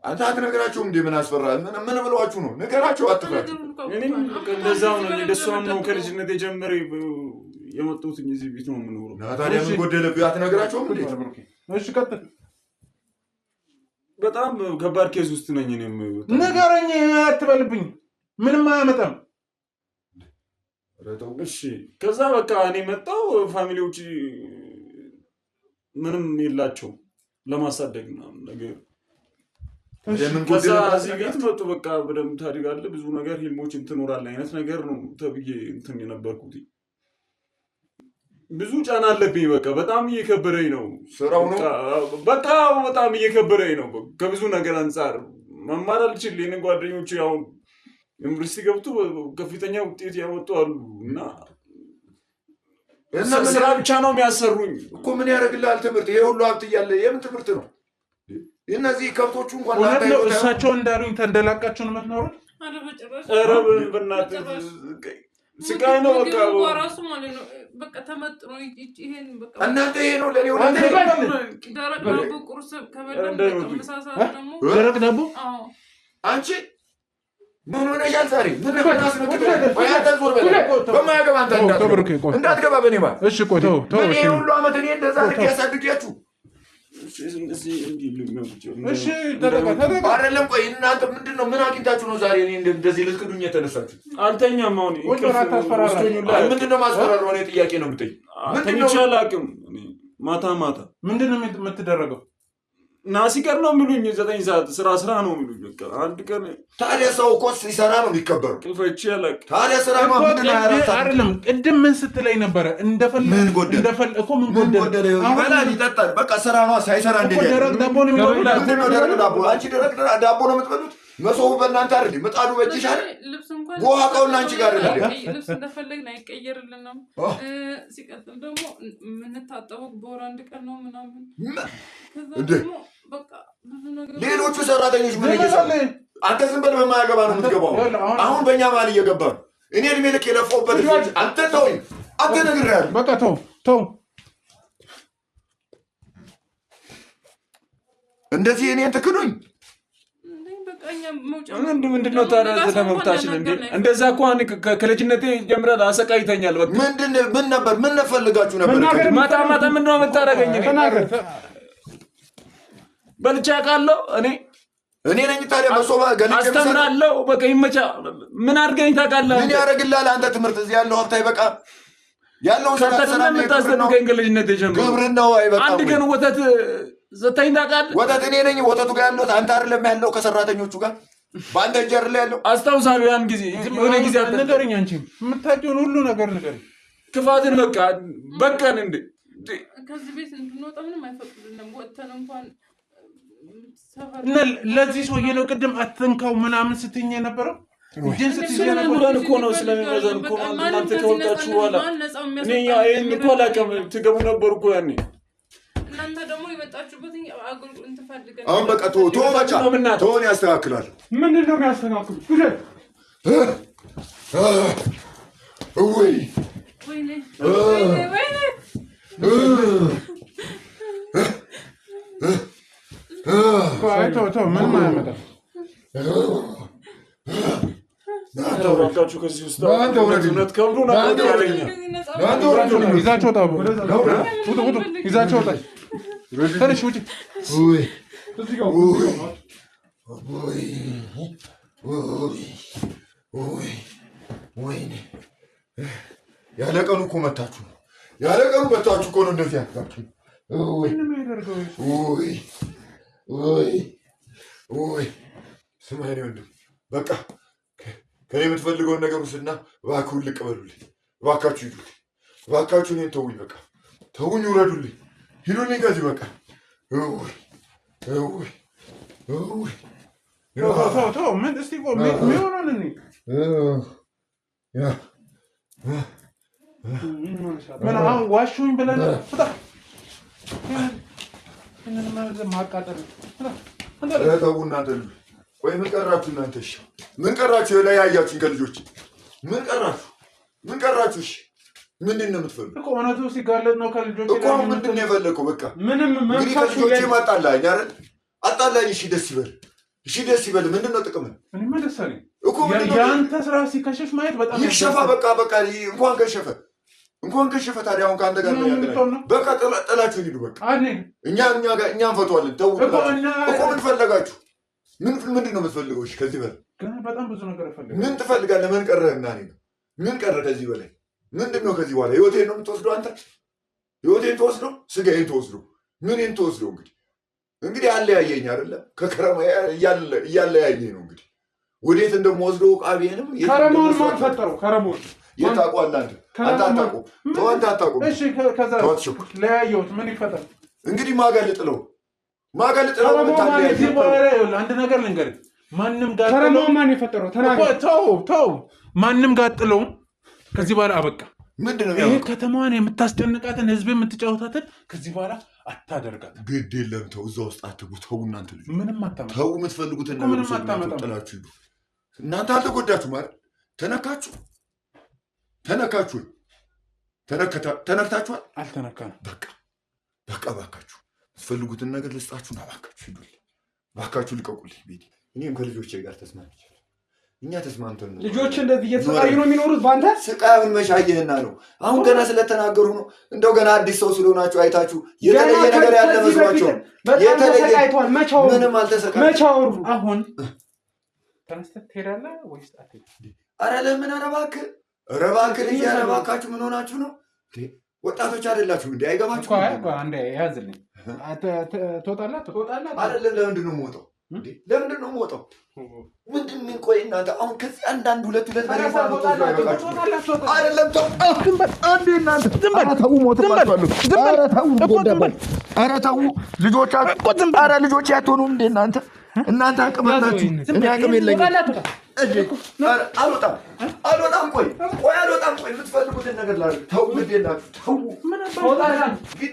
አንተ አትነግራቸውም እንዴ? ምን አስፈራል? ምን ብለዋችሁ ነው? ንገራቸው፣ አትፍራቸው። እኔም እንደዛው ነው። እንደሷም ነው ከልጅነት የጀመረ የመጡት እዚህ ቤት ነው የምኖረው። ታዲያ ምን ጎደለብህ? አትነግራቸውም እንዴ? እሺ ቀጥል። በጣም ከባድ ኬዝ ውስጥ ነኝ። እኔም ንገረኝ፣ አትበልብኝ። ምንም አያመጣም። እሺ ከዛ በቃ እኔ መጣሁ። ፋሚሊዎች ምንም የላቸውም ለማሳደግ ምናምን ነገር። ከዛ እዚህ ቤት መጡ። በቃ በደምብ ታድጋለህ፣ ብዙ ነገር ህልሞችን ትኖራለህ አይነት ነገር ነው ተብዬ እንትን የነበርኩት። ብዙ ጫና አለብኝ። በቃ በጣም እየከበረኝ ነው ስራው ነው። በቃ በጣም እየከበረኝ ነው። ከብዙ ነገር አንጻር መማር አልችል። የኔ ጓደኞቹ ያው ዩኒቨርሲቲ ገብቶ ከፍተኛ ውጤት ያወጡ አሉ እና ስራ ብቻ ነው የሚያሰሩኝ እኮ። ምን ያደርግልሃል ትምህርት? ይሄ ሁሉ ሀብት እያለ የምን ትምህርት ነው? እነዚህ ከብቶቹ እንኳን እሳቸው እንዳሉኝ ተንደላቃቸው ነው የምትኖሩት? ኧረ በእናትህ ስቃይ ነው በቃ ራሱ ማለት ነው። በቃ ተመጥኖ ይሄን በቃ እናንተ ይሄ ነው ለኔ ወደ ደረቅ ዳቦ ቁርስ ከበላን ተመሳሳይ ደግሞ ደረቅ ዳቦ። አዎ አንቺ ምን ሆነሻል ዛሬ? ምን ተናስነከለ? ወይ አንተ ዞር በል። በማያገባ አንተ እንዳትገባ በኔ ማለት። እሺ ቆይ ተው። እሺ ሁሉ አመት እኔ እንደዛ ያሳድጋችሁ። እሺ ተደጋ አይደለም። ቆይ እናንተ ምንድነው? ምን አግኝታችሁ ነው ዛሬ እኔ እንደዚህ ልትክዱኝ የተነሳችሁ? አልተኛም። አሁን ምንድነው ማስፈራሩ? እኔ ጥያቄ ነው የምጠይቅ። ምንድነው አላውቅም። ማታ ምንድነው የምትደረገው? እና ሲቀር ነው የሚሉኝ 9 ሰዓት ስራ ነው የሚሉኝ። በቃ አንድ ቀን ታዲያ ሰው እኮ ሲሰራ ነው የሚከበረው። ቅልፈቼ አላውቅም። ታዲያ ስራ ነው አይደለም። ቅድም ምን ስትለኝ ነበረ? ምን ጎደለ እኮ ምን ጎደለ? ይበላል ይጠጣል። በቃ ስራ ነው። ሳይሰራ እንዴት ደረቅ ዳቦ ነው የሚበሉት? ምንድነው ደረቅ ዳቦ? አንቺ ደረቅ ዳቦ ነው የምትበሉት? መሶቡ በእናንተ አይደል? ምጣዱ በእጅሽ አይደል? ውሃውና አንቺ ጋር አይደል? ልብስ እንደፈለግን አይቀየርልንም። ሲቀጥል ደግሞ የምንታጠበው በወር 1 ቀን ነው ምናምን። ከዛ ደግሞ በቃ ብዙ ነገር ሌሎቹ ሰራተኞች ምን እየሰሩ? አንተ ዝም በል። በማያገባ ነው የምትገባው። አሁን በእኛ መሀል እየገባ ነው። እኔ እድሜ ልክ የለፋሁበት ልጅ አንተ ተውኝ። አንተ ነግሬሃለሁ። በቃ ተው። እንደዚህ እኔን ትክዱኝ? ምንድነው ታዲያ ተመብታችን እንዴ? እንደዛ እኮ ከልጅነቴ ጀምረህ አሰቃይተኛል። በቃ ምን ነበር? ምን ፈልጋችሁ ነበር? ማታ ምንድነው የምታደርገኝ? በልቼ አውቃለሁ። እኔ ነኝ ታዲያ መሶባ ገልጬ አስተምራለሁ። በቃ ይመቻ። ምን አድርገኝ ታውቃለህ? ምን ያደርግልሃል? አንተ ትምህርት እዚህ ያለው ሀብት አይበቃ? ያለውን ሰራ የምታስተምረኝ ከልጅነቴ ጀምሮ ግብርናው አይበቃ? አንድ ቀን ወተት ዘጠኝ ታውቃለህ? ወተት እኔ ነኝ ወተቱ ጋር ያለው። አንተ አይደለም ያለው ከሰራተኞቹ ጋር በአንተ እጅ አይደል ያለው? አስታውሳለሁ ያን ጊዜ የሆነ ጊዜ ንገረኝ። አንቺ የምታውቂውን ሁሉ ነገር ንገረኝ። ክፋትን በቃን እንዴ? ከዚህ ቤት እንድንወጣ ምንም አይፈቅዱልንም። ወጥተን እንኳን እና ለዚህ ሰውዬ ነው ቅድም አትንካው ምናምን ስትይኝ የነበረው? ስለሚመዘን እኮ ነው እናንተ ከወጣችሁ በኋላ እኔ ይሄን እኮ አላውቅም። ትገቡ ነበር እኮ ያኔ። እናንተ ደግሞ የመጣችሁበት አገልግሎት እንትፈልገን። አሁን በቃ ተወን ያስተካክላል። ምንድን ነው የሚያስተካክሉ? ወይኔ ተው ምንም አያመጣም። ተባካችሁ ከዚህ ውስጥ እውነት ከብዱ ይዛቸው ወጣ። ይዛቸው ወጣ። ትንሽ ውጭ ያለ ቀኑ እኮ መታችሁ ነው። ያለ ቀኑ መታችሁ እኮ ነው እንደዚህ ያልካችሁ። ስማ የእኔ ወንድም፣ በቃ ከኔ የምትፈልገውን ነገር ውስድና እባክሁን ልቅበሉልኝ። እባካችሁ ሂዱልኝ። እባካችሁ እኔን ተውኝ። በቃ ተውኝ፣ ውረዱልኝ፣ ሂዱልኝ ከዚህ በቃ ምን እስቲ ምን ሆነን እኔ ምን አሁን ዋሹኝ ብለን ፍታ ማቃጠል ተው እናንተ ልጅ። ቆይ ምን ቀራችሁ እናንተ? እሺ ምን ቀራችሁ? የለያያችሁኝ ከልጆች ምን ቀራችሁ? ምን ቀራችሁ? እሺ ምንድን ነው የምትፈልጉ? እኮ እውነቱ ሲጋለጥ ነው ከልጆች እኮ ምንድን ነው የፈለከው? በቃ ምንም እንግዲህ ከልጆቼ አጣላኝ አይደል? አጣላኝ። እሺ ደስ ይበል፣ እሺ ደስ ይበል። ምንድን ነው ጥቅም? እኔማ ደስ አለኝ እኮ የአንተ ስራ ሲከሸፍ ማየት በጣም ይከሸፋ። በቃ እንኳን ከሸፈ ታዲያ አሁን ከአንተ ጋር ነው ያገናኘው። በቃ ጥላችሁ ሂዱ። በቃ እኛ እንፈቷለን። ተው እኮ ምን ፈለጋችሁ? ምንድን ነው የምትፈልገው? እሺ ከዚህ በላይ በጣም ብዙ ነገር እፈልጋለሁ። ምን ትፈልጋለህ? ምን ቀረህና እኔ ነው ምን ቀረ ከዚህ በላይ? ምንድን ነው ከዚህ በኋላ? ህይወቴን ነው የምትወስደው አንተ? ህይወቴን ትወስደው? ስጋዬን ትወስደው? ምንን ትወስደው? እንግዲህ አለያየኝ አይደለ? ከከረማ እያለያየኝ ነው እንግዲህ ወዴት እንደምወስደው ቃቤንም ከረማውን ማን ፈጠረው? ከረማውን የት ታውቀዋለህ አንተ? አንተ አታውቀውም። ተው አንተ አታውቀውም። እሺ ከዛ ለያየሁት ምን ይፈጠር እንግዲህ? ማጋልጥለው አንድ ነገር ልንገርህ። ማንም ጋር ከረማውን ማን የፈጠረው? ተው ማንም ጋር ጥለው ከዚህ በኋላ አበቃ። ምንድነው ይሄ ከተማዋን የምታስጨንቃትን ህዝብ የምትጫወታትን ከዚህ በኋላ አታደርጋት። ግድ የለም ተው፣ እዛ ውስጥ አትግቡ። ተው እናንተ ልጅ ምንም አታመጣም። ተው የምትፈልጉትን ነገር ጥላችሁ ሂዱ። እናንተ አልተጎዳችሁ ማለት ተነካችሁ ተነክታችኋል። አልተነካንም። በቃ ባካችሁ የምትፈልጉትን ነገር ልስጣችሁና ባካችሁ ሂዱ። ባካችሁ ልቀቁልኝ ቤቴ። እኔም ከልጆቼ ጋር ተስማምቻለሁ። እኛ ተስማምተን ነው። ልጆች እንደዚህ እየተሰቃዩ ነው የሚኖሩት በአንተ ስቃዩን መሻየህና ነው። አሁን ገና ስለተናገሩ ነው። እንደው ገና አዲስ ሰው ስለሆናችሁ አይታችሁ የተለየ ነገር ያለ መስሏቸው ተሰቃይቷል። ምንም አልተሰቃይም። መቼ አወሩ? አሁን ተነስተህ ትሄዳለህ ወይስ አትሄድም? ኧረ ለምን? ኧረ እባክህ ልጅ፣ ኧረ እባካችሁ ምን ሆናችሁ ነው? ወጣቶች አይደላችሁ እንዴ? አይገባችሁም? አንዴ ያዝልኝ። ትወጣለህ አይደለም? ለምንድን ነው የምወጣው? ለምንድን ነው የምወጣው? ምንድን ምን? ቆይ እናንተ አሁን ከዚህ አንዳንድ ሁለት አይደለም። ተው አንዴ እናንተ ኧረ ተው፣ ሞትባችኋለሁ። ኧረ ተው ልጆቻችሁ፣ ኧረ ልጆች አትሆኑም እንዴ እናንተ? እናንተ አቅም አላችሁ፣ እኔ አቅም የለኝም። አልወጣም። ቆይ የምትፈልጉትን ነገር ላድርግ። ተው፣ ግድ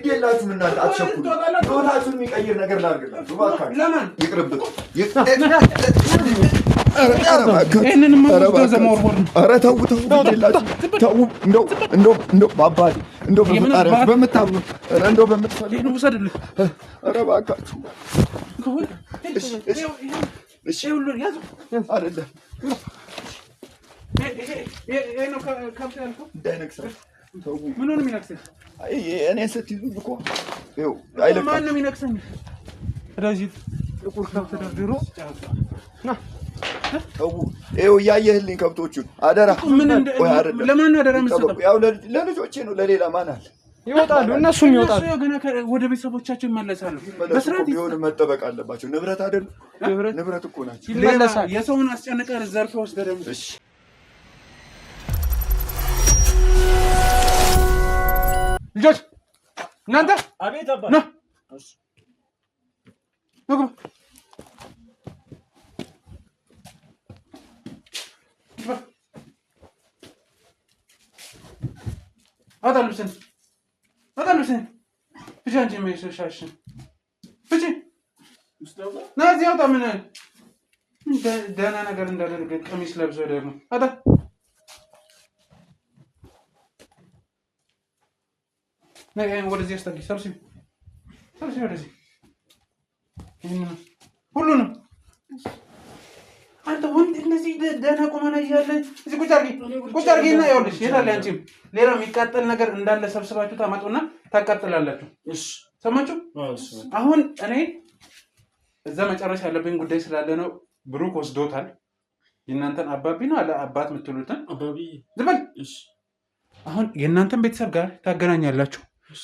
የላችሁም እናንተ አትቸኩሉ። ህይወታችሁን የሚቀይር ነገር ላድርግላችሁ እባካችሁ። ይቅርብህ። ኧረ ተው፣ ግድ የላችሁም። ተው እንደው በአባቴ እንደው በምታምኑ እንደው በምትፈልጉ ውሰድልህ። ኧረ እባካችሁ አይደለም እኔ ስትይዙኝ እኮ ማን ነው የሚነክሰኝ? ስለዚህ ጥቁር ከብት ደርድሮ ተው። ይኸው እያየህልኝ ከብቶቹን አደራ። ለማን አደራ የምትሰጠው? ያው ለልጆቼ ነው፣ ለሌላ ማን አለ? ይወጣሉ፣ እነሱም ይወጣሉ። ወደ ቤተሰቦቻቸው ይመለሳሉ። በስርዓት ቢሆን መጠበቅ አለባቸው። ንብረት አይደል? ንብረት እኮ ናቸው። ይመለሳል። የሰውን አስጨንቀህ ዘርፈህ ወስደህ ደግሞ ልጆች እናንተ አቤት አባ ና አታልብስን ፍቺ። አንቺ የሚሸሻሽን ፍቺ ና እዚህ አውጣ። ምን ደህና ነገር እንዳደርግ ቀሚስ ለብሶ ደግሞ አታ ወደዚህ አስጠጊ። ሰብስቢ ወደዚህ ሁሉንም። አንተ ወንድ እነዚህ ደህና ቁመና እያለ እዚህ ቁጭ አድርጊና ይኸውልሽ፣ የታለ አንቺም ሌላ የሚቃጠል ነገር እንዳለ ሰብስባችሁ ታመጡና ታቃጥላላችሁ። ሰማችሁ? አሁን እኔ እዛ መጨረሻ ያለብኝ ጉዳይ ስላለ ነው። ብሩክ ወስዶታል። የእናንተን አባቢ ነው አለ አባት የምትሉትን ዝም በል። አሁን የእናንተን ቤተሰብ ጋር ታገናኛላችሁ።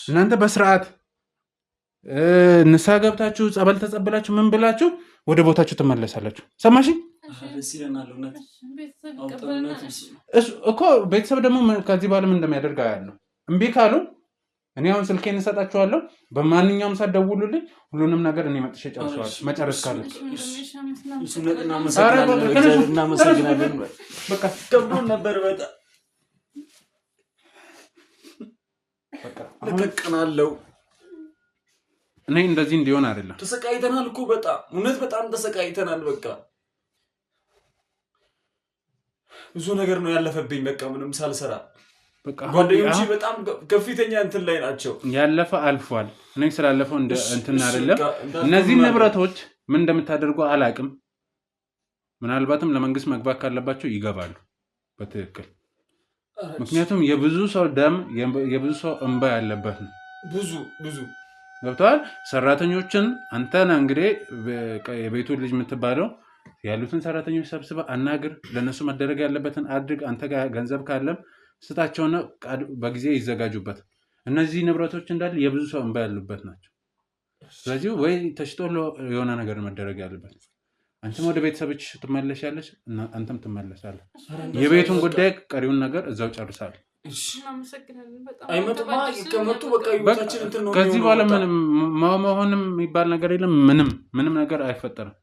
እናንተ በስርዓት ንስሐ ገብታችሁ ጸበል ተጸበላችሁ ምን ብላችሁ ወደ ቦታችሁ ትመለሳላችሁ። ሰማሽኝ? እኮ ቤተሰብ ደግሞ ከዚህ በኋላ ምን እንደሚያደርግ ያለው እምቢ ካሉ እኔ አሁን ስልኬን እሰጣችኋለሁ። በማንኛውም ሰዓት ደውሉልኝ። ሁሉንም ነገር እኔ መጥቼ ጨርሰዋል። መጨረስ ካለ እናመሰግናለን። በቃ ከብዶን ነበር በጣም ለቀቅናለው። እኔ እንደዚህ እንዲሆን አይደለም። ተሰቃይተናል እኮ በጣም እውነት በጣም ተሰቃይተናል። በቃ ብዙ ነገር ነው ያለፈብኝ። በቃ ምንም ሳልሰራ ጓደኞቼ በጣም ከፍተኛ እንትን ላይ ናቸው። ያለፈ አልፏል። እኔ ስላለፈው እንትን አይደለም። እነዚህ ንብረቶች ምን እንደምታደርጉ አላቅም። ምናልባትም ለመንግስት መግባት ካለባቸው ይገባሉ በትክክል። ምክንያቱም የብዙ ሰው ደም የብዙ ሰው እንባ ያለበት ነው። ብዙ ገብተዋል። ሰራተኞችን አንተና እንግዲህ የቤቱ ልጅ የምትባለው ያሉትን ሰራተኞች ሰብስበ አናግር። ለነሱ መደረግ ያለበትን አድርግ። አንተ ጋር ገንዘብ ካለም ስጣቸውና በጊዜ ይዘጋጁበት። እነዚህ ንብረቶች እንዳለ የብዙ ሰው እንባ ያሉበት ናቸው። ስለዚህ ወይ ተሽጦ የሆነ ነገር መደረግ ያለበት። አንተም ወደ ቤተሰቦች ትመለሻለሽ፣ አንተም ትመለሳለህ። የቤቱን ጉዳይ ቀሪውን ነገር እዛው ጨርሳለህ። ከዚህ በኋላ ምንም መሆንም የሚባል ነገር የለም። ምንም ነገር አይፈጠርም።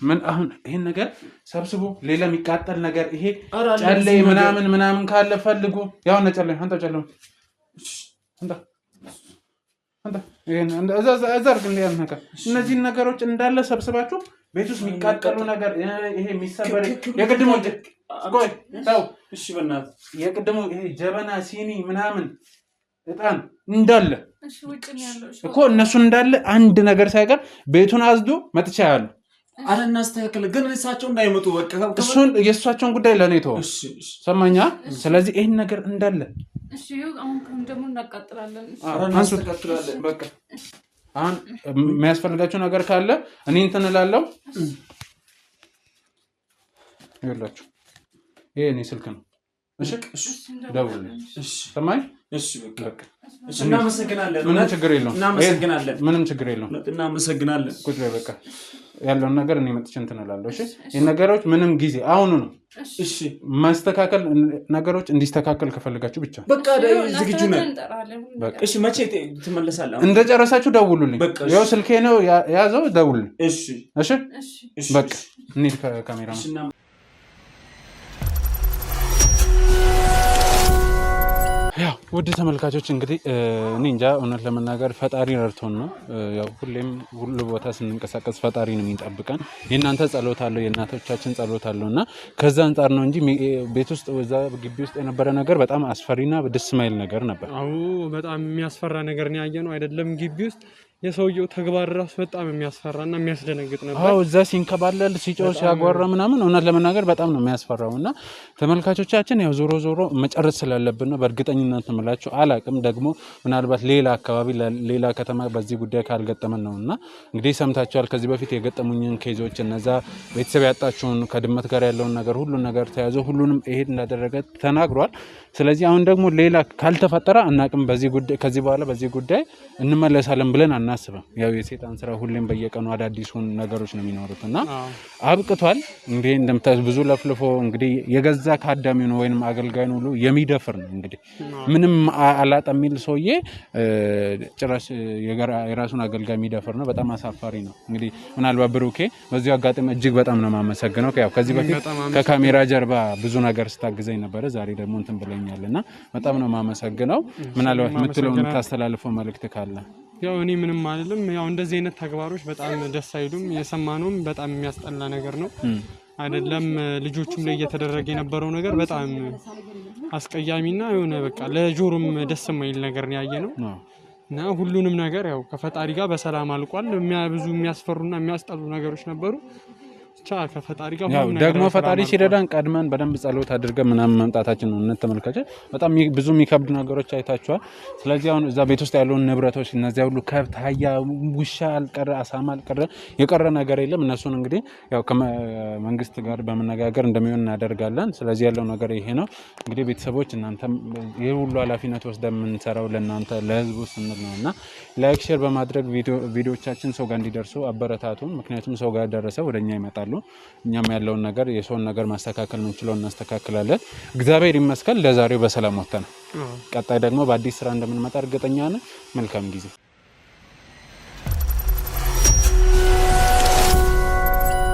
ምን አሁን ይሄን ነገር ሰብስቡ። ሌላ የሚቃጠል ነገር ይሄ ጨሌ ምናምን ካለ ፈልጉ። ያው ነው ጨሌ አንተ ጨሌ አንተ ይሄን እዛ አርግ እንደ ነገር እነዚህ ነገሮች እንዳለ ሰብስባችሁ ቤት ውስጥ የሚቃጠሉ ነገር ይሄ የሚሰበር የቅድሙ ቆይ ታው እሺ በእናትህ የቅድሙ ይሄ ጀበና ሲኒ ምናምን እጣን እንዳለ እሺ ውጭ ነው ያለው እኮ እነሱ እንዳለ አንድ ነገር ሳይቀር ቤቱን አዝዱ መጥቻ ያሉ አረ እናስተካክል። ግን እሳቸው እንዳይመጡ በቃ እሱን የእሷቸውን ጉዳይ ለኔ ተው። ሰማኛ። ስለዚህ ይሄን ነገር እንዳለ እሺ አሁን ደግሞ እናቃጥላለን። አረ እናስተካክላለን። በቃ አሁን የሚያስፈልጋችሁ ነገር ካለ እኔ እንትን እላለሁ። ይኸውላችሁ ይሄ እኔ ስልክ ነው። እሺ ደውልልኝ። እሺ ሰማኝ። እሺ በቃ እናመሰግናለን። ምንም ችግር የለውም። እናመሰግናለን። ቁጭ በይ በቃ ያለውን ነገር እኔ መጥቼ እንትን እላለሁ። እሺ የነገሮች ምንም ጊዜ አሁኑ ነው። እሺ ማስተካከል ነገሮች እንዲስተካከል ከፈለጋችሁ ብቻ በቃ ዝግጁ ነን። እሺ መቼ ትመለሳለህ? እንደጨረሳችሁ ደውሉልኝ። ያው ስልኬ ነው ያዘው፣ ደውሉልኝ። እሺ በቃ እንሂድ ከካሜራ ነው። ያው ውድ ተመልካቾች እንግዲህ እኔ እንጃ እውነት ለመናገር ፈጣሪ ረድቶን ነው። ያው ሁሌም ሁሉ ቦታ ስንንቀሳቀስ ፈጣሪ ነው የሚጠብቀን። የእናንተ ጸሎት አለው፣ የእናቶቻችን ጸሎት አለው እና ከዛ አንጻር ነው እንጂ ቤት ውስጥ እዛ ግቢ ውስጥ የነበረ ነገር በጣም አስፈሪና ደስ የማይል ነገር ነበር። አዎ በጣም የሚያስፈራ ነገር ነው ያየነው። አይደለም ግቢ ውስጥ የሰውየው ተግባር ራሱ በጣም የሚያስፈራና የሚያስደነግጥ ነበር። አዎ እዛ ሲንከባለል ሲጮህ ሲያጓራ ምናምን እውነት ለመናገር በጣም ነው የሚያስፈራውና ተመልካቾቻችን ያው ዞሮ መጨረስ ስላለብን ነው። በእርግጠኝነት እምላችሁ አላቅም ደግሞ ምናልባት ሌላ አካባቢ ሌላ ከተማ በዚህ ጉዳይ ካልገጠመን ነውና እንግዲህ ሰምታችኋል። ከዚህ በፊት የገጠሙኝን ኬዞች እነዛ ቤተሰብ ያጣችሁን ከድመት ጋር ያለውን ነገር ሁሉን ነገር ተያዘ ሁሉንም ይሄድ እንዳደረገ ተናግሯል። ስለዚህ አሁን ደግሞ ሌላ ካልተፈጠረ አናቅም። በዚህ ጉዳይ ከዚህ በኋላ በዚህ ጉዳይ እንመለሳለን ብለን አናስብም። ያው የሰይጣን ስራ ሁሌም በየቀኑ አዳዲሱን ነገሮች ነው የሚኖሩትና አብቅቷል። እንግዲህ እንደምታዩት ብዙ ለፍልፎ እንግዲህ የገዛ ካዳሚው ነው ወይንም አገልጋዩን ሁሉ የሚደፍር ነው። እንግዲህ ምንም አላጣ የሚል ሰውዬ ጭራሽ የራሱን አገልጋይ የሚደፍር ነው። በጣም አሳፋሪ ነው። እንግዲህ ምናልባት ብሩኬ በዚህ አጋጣሚ እጅግ በጣም ነው የማመሰግነው። ያው ከዚህ በፊት ከካሜራ ጀርባ ብዙ ነገር ስታግዘኝ ነበረ። ዛሬ ደግሞ እንትን ብለኛልና በጣም ነው የማመሰግነው። ምናልባት የምታስተላልፈው መልእክት ካለ? ያው እኔ ምንም አይደለም። ያው እንደዚህ አይነት ተግባሮች በጣም ደስ አይሉም። የሰማነውም በጣም የሚያስጠላ ነገር ነው። አይደለም ልጆቹም ላይ እየተደረገ የነበረው ነገር በጣም አስቀያሚና የሆነ በቃ ለጆሮም ደስ የማይል ነገር ነው ያየነው እና ሁሉንም ነገር ያው ከፈጣሪ ጋር በሰላም አልቋል። ብዙ የሚያስፈሩና የሚያስጠሉ ነገሮች ነበሩ። ከፈጣሪ ጋር ያው ደግሞ ፈጣሪ ሲረዳን ቀድመን በደንብ ጸሎት አድርገን ምናምን መምጣታችን ነው። እነት ተመልካቾች በጣም ብዙ የሚከብዱ ነገሮች አይታችኋል። ስለዚህ አሁን እዛ ቤት ውስጥ ያለውን ንብረቶች እነዚያ ሁሉ ከብት፣ አህያ፣ ውሻ አልቀረ፣ አሳማ አልቀረ፣ የቀረ ነገር የለም። እነሱን እንግዲህ ያው ከመንግስት ጋር በመነጋገር እንደሚሆን እናደርጋለን። ስለዚህ ያለው ነገር ይሄ ነው። እንግዲህ ቤተሰቦች እናንተም ይሄ ሁሉ ኃላፊነት ወስደን የምንሰራው ለእናንተ ለህዝቡ ስንል ነውና ላይክ ሼር በማድረግ ቪዲዮዎቻችን ሰው ጋር እንዲደርሱ አበረታቱን። ምክንያቱም ሰው ጋር ደረሰ ወደኛ ይመጣሉ። ነው። እኛም ያለውን ነገር የሰውን ነገር ማስተካከል ምንችለውን እናስተካክላለን። እግዚአብሔር ይመስገን ለዛሬው በሰላም ወጥተናል። ቀጣይ ደግሞ በአዲስ ስራ እንደምንመጣ እርግጠኛ ነን። መልካም ጊዜ